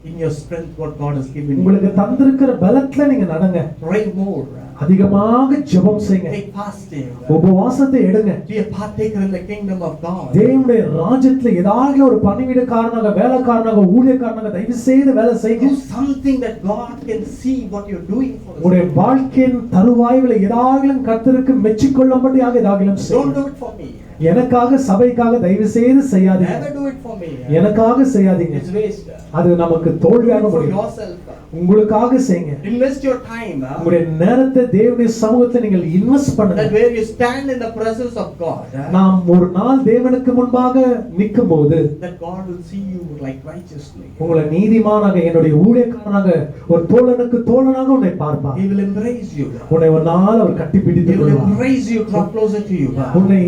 S1: In your strength, what God has given you.
S2: உங்களுக்கு தந்திருக்கிற பலத்துல நீங்க நடங்க.
S1: Pray more.
S2: அதிகமாக ஜெபம் செய்யுங்க.
S1: Take fasting.
S2: உபவாசத்தை எடுங்க.
S1: Be a partaker in the kingdom of God.
S2: தேவனுடைய ராஜ்யத்துல ஏதாவது ஒரு பணிவிடக்காரனாக, வேலைக்காரனாக, ஊழியக்காரனாக தயவு செய்து வேலை செய்யுங்க.
S1: Do something that God can see what you're doing for us.
S2: உங்களுடைய வாழ்க்கையின் தருவாய்களை ஏதாகிலும் கர்த்தருக்கு மெச்சிக்கொள்ளும்படியாக ஏதாகிலும்
S1: Don't
S2: செய்யுங்க.
S1: do it for me.
S2: எனக்காக, சபைக்காக தயவு செய்து செய்யாதீங்க.
S1: Never do it for me.
S2: எனக்காக செய்யாதீங்க.
S1: It's waste.
S2: அது நமக்கு
S1: Do
S2: தோல்வியாக
S1: it for
S2: முடியும்.
S1: yourself.
S2: உங்களுக்காக செய்யுங்க.
S1: Invest your time.
S2: உங்களுடைய நேரத்தை தேவனுடைய சமூகத்துல நீங்கள் இன்வெஸ்ட்
S1: That
S2: பண்ணுங்க.
S1: where you stand in the presence of God,
S2: நாம் ஒரு நாள் தேவனுக்கு முன்பாக நிக்கும்போது
S1: that God will see you like righteously.
S2: உங்களை நீதிமானாக, என்னுடைய ஊழியக்காரனாக, ஒரு தோழனுக்கு தோழனாக உன்னை பார்ப்பார்.
S1: He will embrace you.
S2: உன்னை ஒரு நாள் அவர் கட்டி
S1: He
S2: பிடித்துக்
S1: will
S2: கொள்வார்.
S1: embrace you, draw closer to you.
S2: உன்னை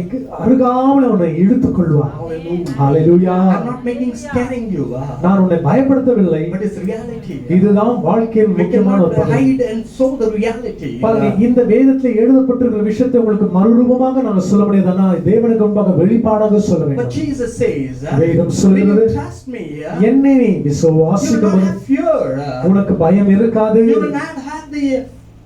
S2: அருகாமல் உன்னை இழுத்துக் கொள்வார்.
S1: Hallelujah.
S2: Hallelujah.
S1: I'm not making scaring you,
S2: நான் உன்னை பயப்படுத்தவில்லை.
S1: but it's reality.
S2: இதுதான் வாழ்க்கையின்
S1: We
S2: முக்கியமான ஒரு
S1: cannot
S2: பகுதி.
S1: hide and show the reality.
S2: பாருங்க, இந்த வேதத்தில் எழுதப்பட்டிருக்கிற விஷயத்தை உங்களுக்கு மறுரூபமாக நாங்கள் சொல்ல முடியாதுன்னா தேவனுக்கு முன்பாக வெளிப்பாடாக சொல்ல
S1: But
S2: வேண்டும்.
S1: Jesus says,
S2: வேதம்
S1: when
S2: சொல்கிறது,
S1: you trust me,
S2: என்னை நீ
S1: you will not
S2: விசுவாசிக்கும்
S1: have fear.
S2: உனக்கு பயம் இருக்காது.
S1: You will not have the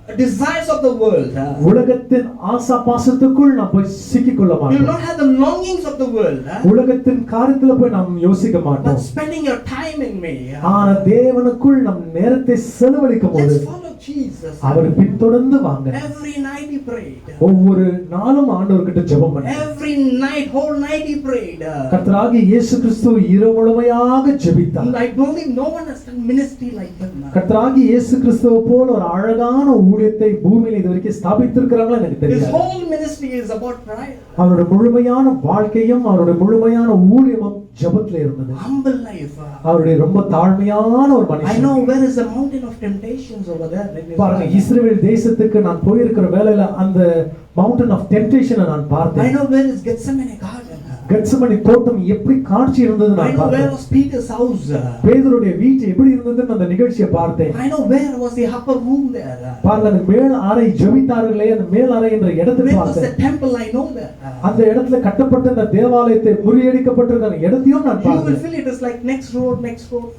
S1: desires of the world.
S2: உலகத்தின் ஆசா பாசத்துக்குள் நாம் போய் சிக்கிக்கொள்ள
S1: You will
S2: மாட்டோம்.
S1: not have the longings of the world.
S2: உலகத்தின் காரியத்துல போய் நாம் யோசிக்க
S1: But
S2: மாட்டோம்.
S1: spending your time in me.
S2: ஆனா தேவனுக்குள் நம் நேரத்தை செலவழிக்கும் போது
S1: Let's follow Jesus.
S2: அவரை பின்தொடர்ந்து வாங்க.
S1: Every night he prayed.
S2: ஒவ்வொரு நாளும் ஆண்டவர்கிட்ட ஜெபம் பண்ணு.
S1: Every night, whole night he prayed.
S2: கர்த்தராகிய இயேசு கிறிஸ்து இரவு முழுமையாக ஜெபித்தார்.
S1: I believe no one has done ministry like him.
S2: கர்த்தராகிய இயேசு கிறிஸ்துவை போல ஒரு அழகான ஊழியத்தை பூமியில இதுவரைக்கும் ஸ்தாபித்திருக்கிறாங்களா எனக்கு
S1: His
S2: தெரியாது.
S1: whole ministry is about prayer.
S2: அவருடைய முழுமையான வாழ்க்கையும் அவருடைய முழுமையான ஊழியமும் ஜெபத்துல இருந்தது.
S1: Humble life.
S2: அவருடைய ரொம்ப தாழ்மையான ஒரு
S1: I
S2: மனுஷன்.
S1: know where is the mountain of temptations over there.
S2: பாருங்க, இஸ்ரவேல் தேசத்துக்கு நான் போயிருக்கிற வேளையில அந்த மவுண்டன் ஆஃப் டெம்டேஷனை நான்
S1: I
S2: பார்த்தேன்.
S1: know where is Gethsemane garden.
S2: Gethsemane தோட்டம் எப்படி காட்சி இருந்தது
S1: I
S2: நான்
S1: know where
S2: பார்த்தேன்.
S1: was Peter's house.
S2: பேதுருடைய வீட்டு எப்படி இருந்ததுன்னு அந்த நிகழ்ச்சியை பார்த்தேன்.
S1: I know where was the upper room there.
S2: பாருங்க, அந்த மேல் அறை ஜெபித்தார்களே, அந்த மேல் அறை என்ற இடத்தை
S1: Where was the
S2: பார்த்தேன்.
S1: temple? I know that.
S2: அந்த இடத்துல கட்டப்பட்ட அந்த தேவாலயத்தை முறியடிக்கப்பட்டிருக்கிற அந்த இடத்தையும் நான்
S1: You will
S2: பார்த்தேன்.
S1: feel it is like next road,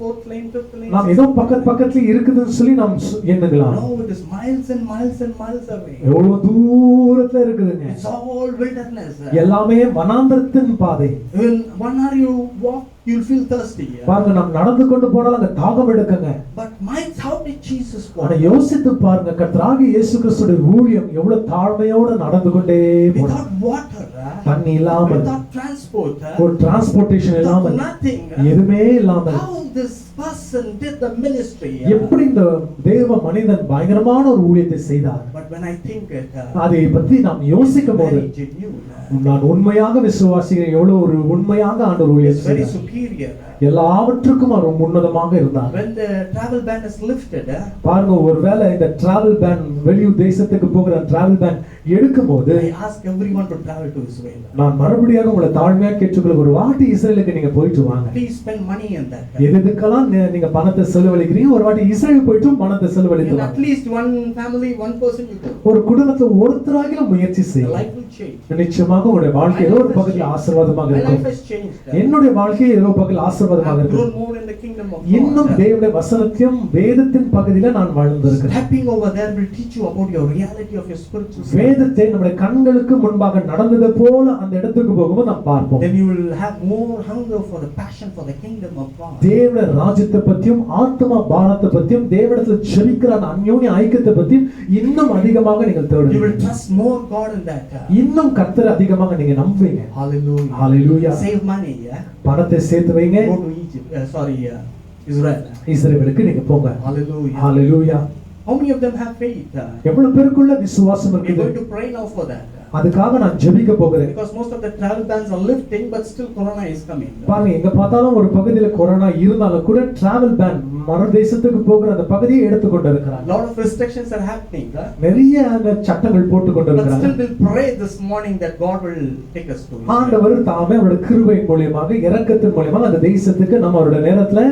S1: fourth lane, fifth lane.
S2: நாம் ஏதோ பக்கத்துல இருக்குதுன்னு சொல்லி நாம் எண்ணுகலாம்.
S1: No, it is miles and miles and miles away.
S2: எவ்வளவு தூரத்துல இருக்குதுங்க.
S1: It's all wilderness.
S2: எல்லாமே வனாந்தரத்தின் பாதை.
S1: When 1 hour you walk, you'll feel thirsty.
S2: பாருங்க, நாம் நடந்து கொண்டு போனாலும் அங்க தாகம் எடுக்குங்க.
S1: But minds, how did Jesus walk?
S2: ஆனா யோசித்து பாருங்க, கர்த்தராகிய இயேசு கிறிஸ்துவின் ஊழியம் எவ்வளவு தாழ்மையோடு நடந்து கொண்டே போனார்.
S1: Without water,
S2: தண்ணி இல்லாமல்,
S1: without transport,
S2: ஒரு டிரான்ஸ்போர்ட்டேஷன்
S1: without
S2: இல்லாமல்,
S1: nothing.
S2: எதுவுமே இல்லாமல்
S1: How this person did the ministry?
S2: எப்படி இந்த தேவ மனிதன் பயங்கரமான ஒரு ஊழியத்தை செய்தார்.
S1: But when I think it,
S2: அதை பற்றி நாம் யோசிக்கும் போது
S1: very genuine.
S2: நான் உண்மையாக விசுவாசிக்கிறேன், எவ்வளவு ஒரு உண்மையாக ஆண்டவர்
S1: It's
S2: ஊழியம்
S1: very
S2: செய்தார்.
S1: superior.
S2: எல்லாவற்றுக்கும் அவர் உன்னதமாக இருந்தார்.
S1: When the travel ban is lifted,
S2: பாருங்க, ஒருவேளை இந்த டிராவல் பேன், வெளியூர் தேசத்துக்கு போகிற டிராவல் பேன் எடுக்கும் போது
S1: I ask everyone to travel to Israel.
S2: நான் மறுபடியாக உங்களை தாழ்மையா கேட்டுக்கொள்ள, ஒரு வாட்டி இஸ்ரேலுக்கு நீங்க போயிட்டு வாங்க.
S1: Please spend money in that.
S2: எதுக்கெல்லாம் நீங்க பணத்தை செலவழிக்கிறீங்க, ஒரு வாட்டி இஸ்ரேல் போயிட்டு பணத்தை செலவழித்து
S1: In at
S2: வாங்க.
S1: least one family, one person you go.
S2: ஒரு குடும்பத்துல ஒருத்தராகிலும் முயற்சி
S1: The
S2: செய்யுங்க.
S1: life will change.
S2: நிச்சயமாக உங்களுடைய வாழ்க்கை ஏதோ ஒரு பகுதியில் ஆசீர்வாதமாக
S1: My life
S2: இருக்கும்.
S1: has changed.
S2: என்னுடைய வாழ்க்கை ஏதோ பகுதியில் ஆசீர்வாதமாக
S1: I've grown
S2: இருக்கும்.
S1: more in the kingdom of
S2: இன்னும்
S1: God.
S2: தேவனுடைய வசனத்தையும் வேதத்தின் பகுதியில நான் வாழ்ந்திருக்கிறேன்.
S1: Stepping over there will teach you about your reality of your spiritual self.
S2: வேதத்தை நம்முடைய கண்களுக்கு முன்பாக நடந்தது போல அந்த இடத்துக்கு போகும்போது நாம் பார்ப்போம்.
S1: Then you will have more hunger for the passion for the kingdom of God.
S2: தேவனுடைய ராஜ்யத்தை பத்தியும் ஆத்மா பாரத்தை பத்தியும் தேவனிடத்தில் ஜெபிக்கிற அந்த அந்யோன்ய ஐக்கியத்தை பத்தியும் இன்னும் அதிகமாக நீங்கள்
S1: You
S2: தேடுவீங்க.
S1: will trust more God in that.
S2: இன்னும் கர்த்தரை அதிகமாக நீங்க நம்புவீங்க.
S1: Hallelujah.
S2: Hallelujah.
S1: Save money, yeah.
S2: பணத்தை சேர்த்து வைங்க.
S1: Go to Egypt. Israel.
S2: இஸ்ரவேலுக்கு நீங்க போங்க.
S1: Hallelujah.
S2: Hallelujah.
S1: How many of them have faith?
S2: எவ்வளவு பேருக்குள்ள விசுவாசம்
S1: We're
S2: இருக்குது.
S1: going to pray now for that.
S2: அதுக்காக நான் ஜெபிக்க போகிறேன்.
S1: Because most of the travel bans are lifting, but still Corona is coming.
S2: பாருங்க, எங்க பார்த்தாலும் ஒரு பகுதியில கொரோனா இருந்தாலும் கூட டிராவல் பேன், மறு தேசத்துக்கு போகிற அந்த பகுதியை எடுத்துக்கொண்டு இருக்கிறாங்க.
S1: Lot of restrictions are happening.
S2: நிறைய அந்த சட்டங்கள் போட்டு கொண்டு
S1: But
S2: இருக்கிறாங்க.
S1: still we'll pray this morning that God will take us to Israel.
S2: ஆண்டவர் தாமே அவருடைய கிருபையின் மூலமாக, இரக்கத்தின் மூலமாக அந்த தேசத்துக்கு நம்ம அவருடைய நேரத்துல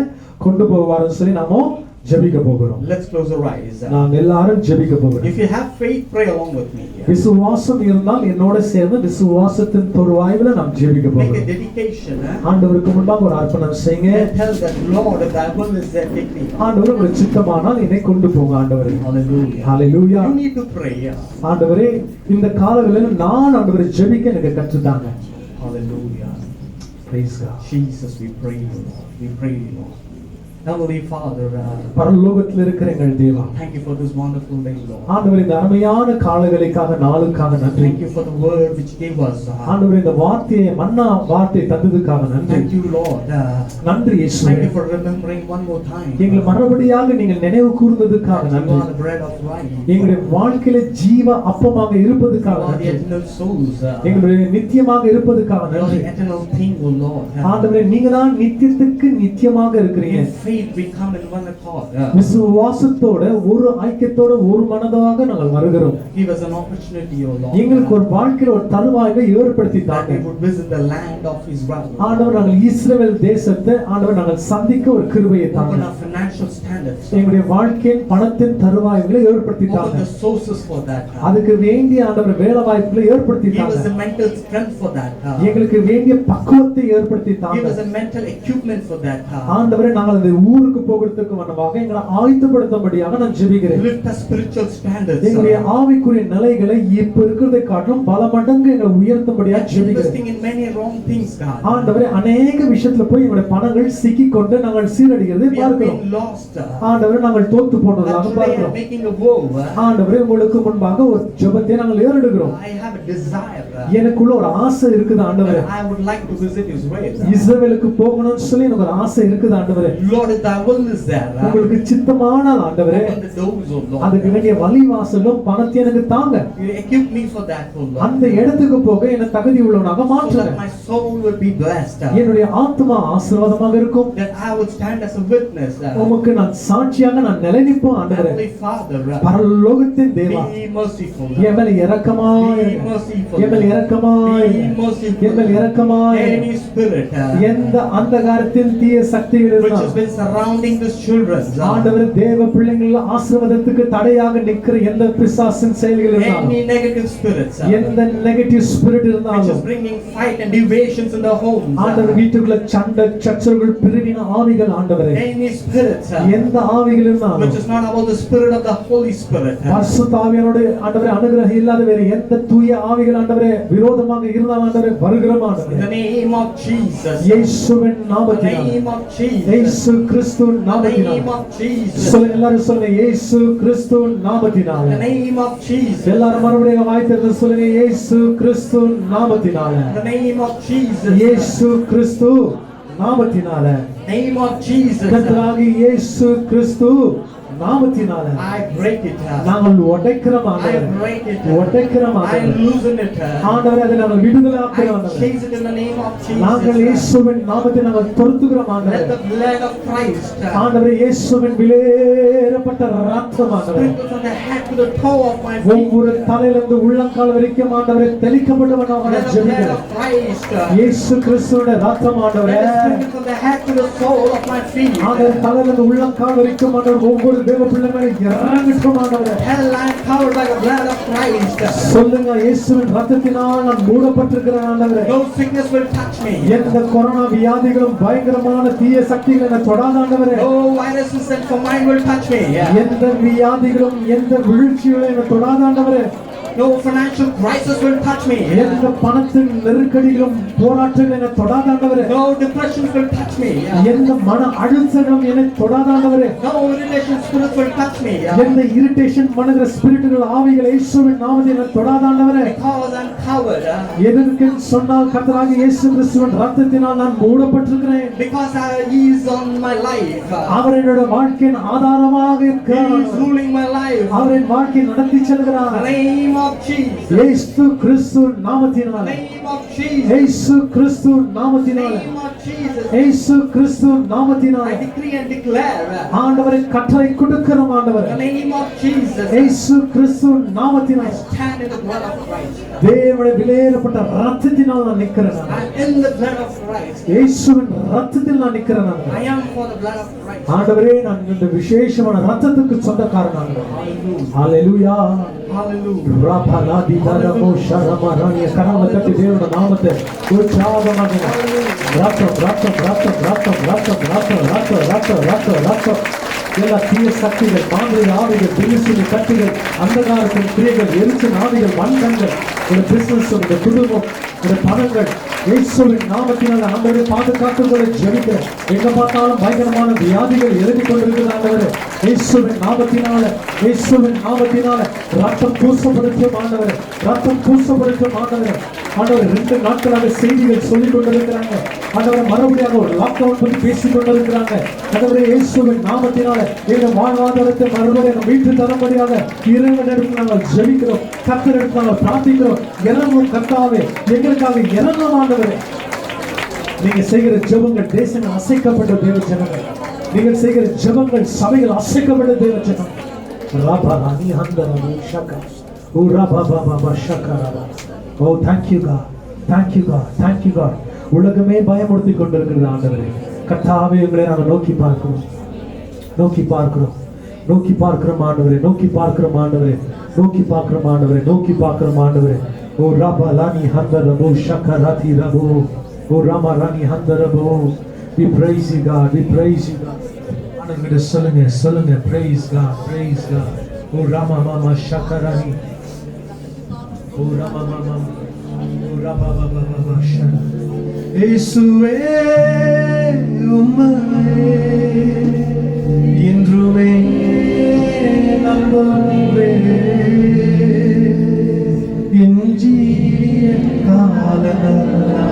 S2: கொண்டு போவாருன்னு சொல்லி நாம ஜெபிக்க போகிறோம்.
S1: Let's close our eyes.
S2: நாம் எல்லாரும் ஜெபிக்க போகிறோம்.
S1: If you have faith, pray along with me.
S2: விசுவாசம் இருந்தால் என்னோட சேர்ந்து விசுவாசத்தின் தருவாயில நாம் ஜெபிக்க
S1: Make a
S2: போகிறோம்.
S1: dedication.
S2: ஆண்டவருக்கு முன்பாக ஒரு அர்ப்பணம் செய்யுங்க.
S1: And tell that Lord, if thy will is there, take me.
S2: ஆண்டவரே, உங்களுக்கு சித்தமானால் என்னை கொண்டு போங்க ஆண்டவரே.
S1: Hallelujah.
S2: Hallelujah.
S1: You need to pray.
S2: ஆண்டவரே, இந்த காலங்களில் நான் ஆண்டவரை ஜெபிக்க எனக்கு கற்றுத்தாங்க.
S1: Hallelujah.
S2: Praise God.
S1: Jesus, we pray you, Lord. We pray you, Lord. Heavenly Father,
S2: பரலோகத்தில் இருக்கிற எங்கள் தேவா,
S1: thank you for this wonderful day, Lord.
S2: ஆண்டவரே, இந்த அருமையான காலங்களுக்காக நாளுக்காக நன்றி.
S1: Thank you for the word which gave us.
S2: ஆண்டவரே, இந்த வார்த்தையை மன்னா வார்த்தை தந்ததுக்காக நன்றி.
S1: Thank you, Lord.
S2: நன்றி இயேசுவே.
S1: Thank you for remembering one more time.
S2: எங்களை மறுபடியாக நீங்கள் நினைவு கூர்ந்ததுக்காக
S1: You
S2: நன்றி.
S1: are the bread of life.
S2: எங்களுடைய வாழ்க்கையில ஜீவ அப்பமாக இருப்பதுக்காக
S1: You are the
S2: நன்றி.
S1: eternal souls.
S2: எங்களுடைய நித்தியமாக இருப்பதுக்காக
S1: You are
S2: நன்றி.
S1: the eternal thing, O Lord.
S2: ஆண்டவரே, நீங்க தான் நித்தியத்துக்கு நித்தியமாக இருக்கிறீங்க.
S1: In faith we come in one accord.
S2: விசுவாசத்தோட ஒரு ஐக்கியத்தோட ஒரு மனதாக நாங்கள் வருகிறோம்.
S1: Give us an opportunity, O Lord.
S2: எங்களுக்கு ஒரு வாழ்க்கையில ஒரு தருவாயை ஏற்படுத்தி
S1: that
S2: தாங்க.
S1: we would visit the land of Israel.
S2: ஆண்டவர், நாங்கள் இஸ்ரவேல் தேசத்தை ஆண்டவர் நாங்கள் சந்திக்க ஒரு கிருபையை
S1: Open
S2: தாங்க.
S1: our financial standards.
S2: எங்களுடைய வாழ்க்கையின் பணத்தின் தருவாய்களை ஏற்படுத்தி
S1: Open
S2: தாங்க.
S1: the sources for that.
S2: அதுக்கு வேண்டிய ஆண்டவர் வேலை வாய்ப்புகளை ஏற்படுத்தி
S1: Give us the
S2: தாங்க.
S1: mental strength for that.
S2: எங்களுக்கு வேண்டிய பக்குவத்தை ஏற்படுத்தி
S1: Give
S2: தாங்க.
S1: us a mental equipment for that.
S2: ஆண்டவரே, நாங்கள் அந்த ஊருக்கு போகிறதுக்கு வண்ணமாக எங்களை ஆயத்தப்படுத்தும்படியாக நான் ஜெபிக்கிறேன்.
S1: Lift our spiritual standards.
S2: எங்களுடைய ஆவிக்குரிய நிலைகளை இப்ப இருக்கிறதை காட்டிலும் பல மடங்கு எங்களை உயர்த்தும்படியாக ஜெபிக்கிறேன்.
S1: Investing in many wrong things, God.
S2: ஆண்டவரே, அநேக விஷயத்துல போய் எங்களுடைய பணங்கள் சிக்கிக் கொண்டு நாங்கள் சீரடிக்கிறதை
S1: We have
S2: பார்க்கிறோம்.
S1: been lost.
S2: ஆண்டவரே, நாங்கள் தோத்து போனதாக
S1: But today I'm
S2: பார்க்கிறோம்.
S1: making a vow.
S2: ஆண்டவரே, உங்களுக்கு முன்பாக ஒரு ஜெபத்தை நாங்கள் ஏறெடுக்கிறோம்.
S1: I have a desire.
S2: எனக்குள்ள ஒரு ஆசை இருக்குது ஆண்டவரே.
S1: That I would like to visit Israel.
S2: இஸ்ரவேலுக்கு போகணும்னு சொல்லி எனக்கு ஒரு ஆசை இருக்குது ஆண்டவரே.
S1: Lord, if thy will is there,
S2: உங்களுக்கு சித்தமானால் ஆண்டவரே,
S1: open the doors, O Lord.
S2: அதுக்கு வேண்டிய வழி வாசலும் பணத்தை எனக்கு தாங்க.
S1: You equip me for that, O Lord.
S2: அந்த இடத்துக்கு போக என்ன தகுதி உள்ளவனாக
S1: So
S2: மாற்றுங்க.
S1: that my soul will be blessed.
S2: என்னுடைய ஆத்மா ஆசீர்வாதமாக இருக்கும்.
S1: That I would stand as a witness.
S2: உமக்கு நான் சாட்சியாக நான் நிலைநிற்போம் ஆண்டவரே.
S1: Heavenly Father,
S2: பரலோகத்தின் தேவா,
S1: be merciful.
S2: என் மேல் இரக்கமாய்
S1: Be
S2: இருங்க.
S1: merciful.
S2: என் மேல் இரக்கமாய்
S1: Be
S2: இருங்க.
S1: merciful.
S2: என் மேல் இரக்கமாய் இருங்க.
S1: Any spirit
S2: எந்த அந்தகாரத்தின் தீய சக்திகள்
S1: which has
S2: இருந்தாலும்
S1: been surrounding these children,
S2: ஆண்டவரே, தேவ பிள்ளைகள் ஆசீர்வாதத்துக்கு தடையாக நிற்கிற எந்த பிசாசின் செயல்கள் இருந்தாலும்,
S1: any negative spirits
S2: எந்த நெகட்டிவ் ஸ்பிரிட்
S1: which
S2: இருந்தாலும்,
S1: is bringing fight and deviations in the homes,
S2: ஆண்டவர் வீட்டுக்குள்ள சண்டை சச்சரவுகள் பிரிவின ஆவிகள் ஆண்டவரே,
S1: any spirits
S2: எந்த ஆவிகள்
S1: which
S2: இருந்தாலும்
S1: is not about the spirit of the Holy Spirit,
S2: பரிசுத்த ஆவியானோடு ஆண்டவரே அனுகிரகம் இல்லாத வேறு எந்த தூய ஆவிகள் ஆண்டவரே விரோதமாக இருந்தால் ஆண்டவரே வருகிறோம்
S1: in
S2: ஆண்டவரே.
S1: the name of Jesus,
S2: இயேசுவின்
S1: in the
S2: நாமத்தினாலே,
S1: name of Jesus,
S2: இயேசு கிறிஸ்துவின்
S1: in the
S2: நாமத்தினாலே,
S1: name of Jesus,
S2: சொல்லுங்க எல்லாரும் சொல்லுங்க, இயேசு கிறிஸ்துவின்
S1: in
S2: நாமத்தினாலே.
S1: the name of Jesus,
S2: எல்லாரும் மறுபடியும் வாய் திறந்து சொல்லுங்க, இயேசு கிறிஸ்துவின் நாமத்தினாலே,
S1: in the name of Jesus,
S2: இயேசு கிறிஸ்து நாமத்தினாலே,
S1: name of Jesus,
S2: கர்த்தராகிய இயேசு கிறிஸ்து நாமத்தினாலே
S1: I break it,
S2: நாங்கள் உடைக்கிறோம்
S1: I
S2: ஆண்டவரே,
S1: break it,
S2: உடைக்கிறோம்
S1: I
S2: ஆண்டவரே.
S1: loosen it,
S2: ஆண்டவரே, அதை நாங்கள் விடுதலையாக்குறோம்
S1: I
S2: ஆண்டவரே.
S1: chase it in the name of
S2: நாங்கள்
S1: Jesus.
S2: இயேசுவின் நாமத்தை நாங்கள் துரத்துகிறோம் ஆண்டவரே.
S1: Let the blood of Christ
S2: ஆண்டவரே, இயேசுவின் விலையேறப்பட்ட ரத்தம் ஆண்டவரே,
S1: sprinkle from the head to the toe of my feet.
S2: ஒவ்வொரு தலையிலிருந்து உள்ளங்கால் வரைக்கும் ஆண்டவரே தெளிக்கப்பட்டவனாக
S1: Let
S2: நான்
S1: the blood
S2: ஜெபிக்கிறேன்.
S1: of Christ
S2: இயேசு கிறிஸ்துவின் ரத்தம் ஆண்டவரே,
S1: let it sprinkle from the head to the sole of my feet.
S2: ஆண்டவரே, தலையிலிருந்து உள்ளங்கால் வரைக்கும் ஆண்டவர் ஒவ்வொரு தேவ பிள்ளைகளும் இறங்கட்டும் ஆண்டவரே.
S1: Hell, I am covered by the blood of Christ.
S2: சொல்லுங்க, இயேசுவின் ரத்தத்தினால் நான் மூடப்பட்டிருக்கிறேன் ஆண்டவரே.
S1: No sickness will touch me.
S2: எந்த கொரோனா வியாதிகளும் பயங்கரமான தீய சக்திகள் என்னை தொடாத ஆண்டவரே.
S1: No viruses and famine will touch me.
S2: எந்த வியாதிகளும் எந்த வீழ்ச்சிகளும் என்னை தொடாத ஆண்டவரே.
S1: No financial crisis will touch me.
S2: எந்த பணத்தின் நெருக்கடிகளும் போராட்டங்கள் என்னை தொடாத ஆண்டவரே.
S1: No depressions will touch me.
S2: எந்த மன அழுத்தங்களும் என்னை தொடாத ஆண்டவரே.
S1: No irritation spirits will touch me.
S2: எந்த இரிட்டேஷன் பண்ணுகிற ஸ்பிரிட்டுகள் ஆவிகள் இயேசுவின் நாமத்தில் என்னை தொடாத ஆண்டவரே.
S1: Because I'm covered.
S2: எதற்கு சொன்னால் கர்த்தராகிய இயேசு கிறிஸ்துவின் ரத்தத்தினால் நான் மூடப்பட்டிருக்கிறேன்.
S1: Because He is on my life.
S2: அவர் என்னோட வாழ்க்கையின் ஆதாரமாக
S1: He
S2: இருக்கிறார்.
S1: is ruling my life.
S2: அவர் என் வாழ்க்கையை நடத்தி
S1: In
S2: செல்கிறார்.
S1: the name of Jesus.
S2: இயேசு கிறிஸ்துவின்
S1: In the
S2: நாமத்தினாலே,
S1: name of Jesus.
S2: இயேசு கிறிஸ்துவின்
S1: In the
S2: நாமத்தினாலே,
S1: name of Jesus.
S2: இயேசு கிறிஸ்துவின்
S1: I
S2: நாமத்தினாலே
S1: decree and declare.
S2: ஆண்டவரை கட்டளை கொடுக்கிறோம் ஆண்டவரே.
S1: In the name of Jesus.
S2: இயேசு கிறிஸ்துவின்
S1: I
S2: நாமத்தினாலே
S1: stand in the blood of Christ.
S2: தேவனுடைய விலையேறப்பட்ட ரத்தத்தினால் நான் நிற்கிறேன்.
S1: I'm in the blood of Christ.
S2: இயேசுவின் ரத்தத்தில் நான் நிற்கிறேன்.
S1: I am for the blood of Christ.
S2: ஆண்டவரே, நான் இந்த விசேஷமான ரத்தத்துக்கு சொந்தக்காரன் ஆண்டவரே.
S1: Hallelujah.
S2: ஹalleluya.
S1: Hallelujah.
S2: ராபலாதி தரமோ ஷரமரானிய கரங்களை தட்டி தேவனுடைய நாமத்தை உற்சாகமாக ரத்தம் ரத்தம் ரத்தம் ரத்தம் ரத்தம் ரத்தம் ரத்தம் ரத்தம் ரத்தம் ரத்தம் எல்லா தீய சக்திகள், மாந்திரிக ஆவிகள், பிரிசுகள், கட்டுகள், அந்தகாரத்தின் கிரியைகள், எரிச்சல் ஆவிகள், வன்கங்கள், ஒரு பிசினஸ், ஒரு குடும்பம், ஒரு பணங்கள், இயேசுவின் நாமத்தினால் ஆண்டவரை பாதுகாத்துகளை ஜெபிக்கிறேன். எங்க பார்த்தாலும் பயங்கரமான வியாதிகள் எழுதி கொண்டிருக்கிறது ஆண்டவரே. இயேசுவின் நாமத்தினால, இயேசுவின் நாமத்தினால ரத்தம் பூசப்படுத்தும் ஆண்டவரே, ரத்தம் பூசப்படுத்தும் ஆண்டவரே. ஆண்டவர் 2 நாட்களாக செய்திகள் சொல்லிக் கொண்டிருக்கிறாங்க ஆண்டவரை. மறுபடியாக ஒரு லாக்டவுன் பற்றி பேசிக் கொண்டிருக்கிறாங்க ஆண்டவரே. இயேசுவின் நாமத்தினால எங்க வாழ்வாதாரத்தை மறுபடியும் மீட்டு தரும்படியாக இறைவனிடத்தில் நாங்கள் ஜெபிக்கிறோம், கர்த்தரிடத்தில் நாங்கள் பிரார்த்திக்கிறோம். இறங்கும் கர்த்தாவே, எங்களுக்காக இறங்கும் ஆண்டவரே. நீங்க செய்கிற ஜெபங்கள் தேசங்கள் அசைக்கப்பட்ட தேவ ஜனங்கள், நீங்கள் செய்கிற ஜெபங்கள் சபைகள் அசைக்கப்பட்ட தேவ ஜனம். ராபா ராணி ஹந்தரமு ஷகா ஓ ராபா பாபா ஷகரா. ஓ thank you God, thank you God, thank you God. உலகமே பயமுறுத்தி கொண்டிருக்கிறது ஆண்டவரே. கர்த்தாவே, உங்களை நாங்கள் நோக்கி பார்க்கிறோம், நோக்கி பார்க்கிறோம், நோக்கி பார்க்கிறோம் ஆண்டவரே, நோக்கி பார்க்கிறோம் ஆண்டவரே, நோக்கி பார்க்கிறோம் ஆண்டவரே, நோக்கி பார்க்கிறோம் ஆண்டவரே. ஓ ராபா லானி ஹந்தரமு ஷகராதி ரபு ஓ ராமா ராணி ஹந்தரமு. We praise you God, we praise you God. ஆண்டவர்கிட்ட சொல்லுங்க, சொல்லுங்க. praise God, praise God. ஓ ராமா மாமா ஷக்கரானி, ஓ ராமா மாமா, ஓ ராமா மாமா ஷக்கரானி. இயேசுவே உம்மை என்றுமே நம்புவேன், என் ஜீவிய காலமெல்லாம்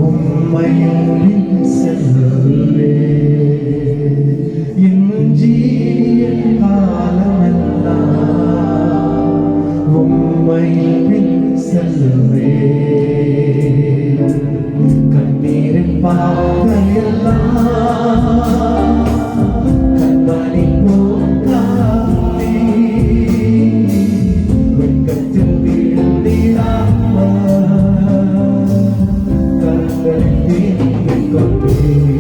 S2: உம்மையில் செல்லுவேன், என் ஜீவிய காலமெல்லாம் உம்மையில் செல்லுவேன். கண்ணீரின் பாதையெல்லாம் கண்மணி போக்காதே, வெட்கத்தில் வீழ்ந்திடாமல் கண்களை தீர்த்துக் கொண்டேன்.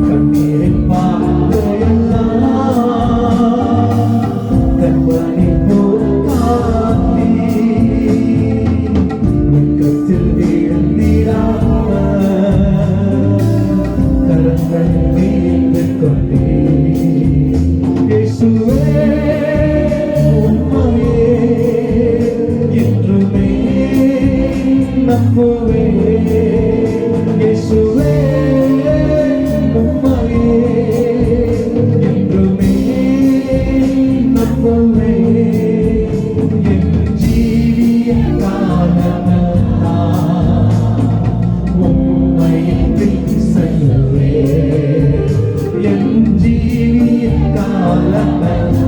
S2: கண்ணீரின் பாதையெல்லாம் கண்மணி போக்காதே, வெட்கத்தில் வீழ்ந்திடாமல் கரங்கள் தீர்த்துக் கொண்டேன். இயேசுவே உம்மையே என்றுமே நம்புவேன், இயேசுவே உம்மையே என்றுமே நம்புவேன், என் ஜீவிய காலமெல்லாம் உம்மையில் செல்லுவேன், என் ஜீவிய காலமெல்லாம்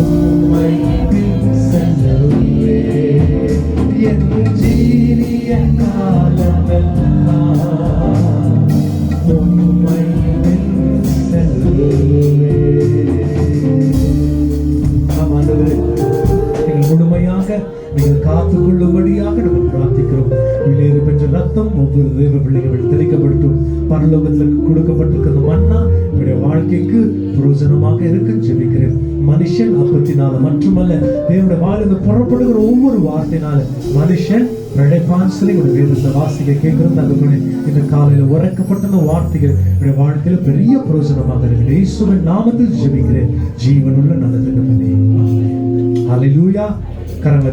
S2: உம்மையில் செல்லுவேன், என் ஜீவிய காலமெல்லாம் உம்மையில் செல்லுவேன். ஆம் ஆண்டவரே, எங்கள் முழுமையாக நீங்கள் காத்துக் கொள்ளும்படியாக நம்ம பிரார்த்திக்கிறோம். வெளியேறு பெற்ற ரத்தம் ஒவ்வொரு தேவ பிள்ளைகள் தெளிக்கப்பட்டும், பரலோகத்தில் கொடுக்கப்பட்டிருக்கிற மன்னா என்னுடைய வாழ்க்கைக்கு பிரயோஜனமாக இருக்கு ஜெபிக்கிறேன். மனுஷன் அப்பத்தினால மட்டுமல்ல, தேவனுடைய வாயிலிருந்து புறப்படுகிற ஒவ்வொரு வார்த்தையினால மனுஷன் பிழைப்பான் சொல்லி ஒரு வேதத்தை வாசிக்க கேட்கிறோம். தகவலே, இந்த காலையில உரைக்கப்பட்ட வார்த்தைகள் என்னுடைய வாழ்க்கையில பெரிய பிரயோஜனமாக இருக்கு. இயேசுவின் நாமத்தில் ஜெபிக்கிறேன், ஜீவனுள்ள நல்ல தகப்பனே. ஹல்லேலூயா. கரங்களை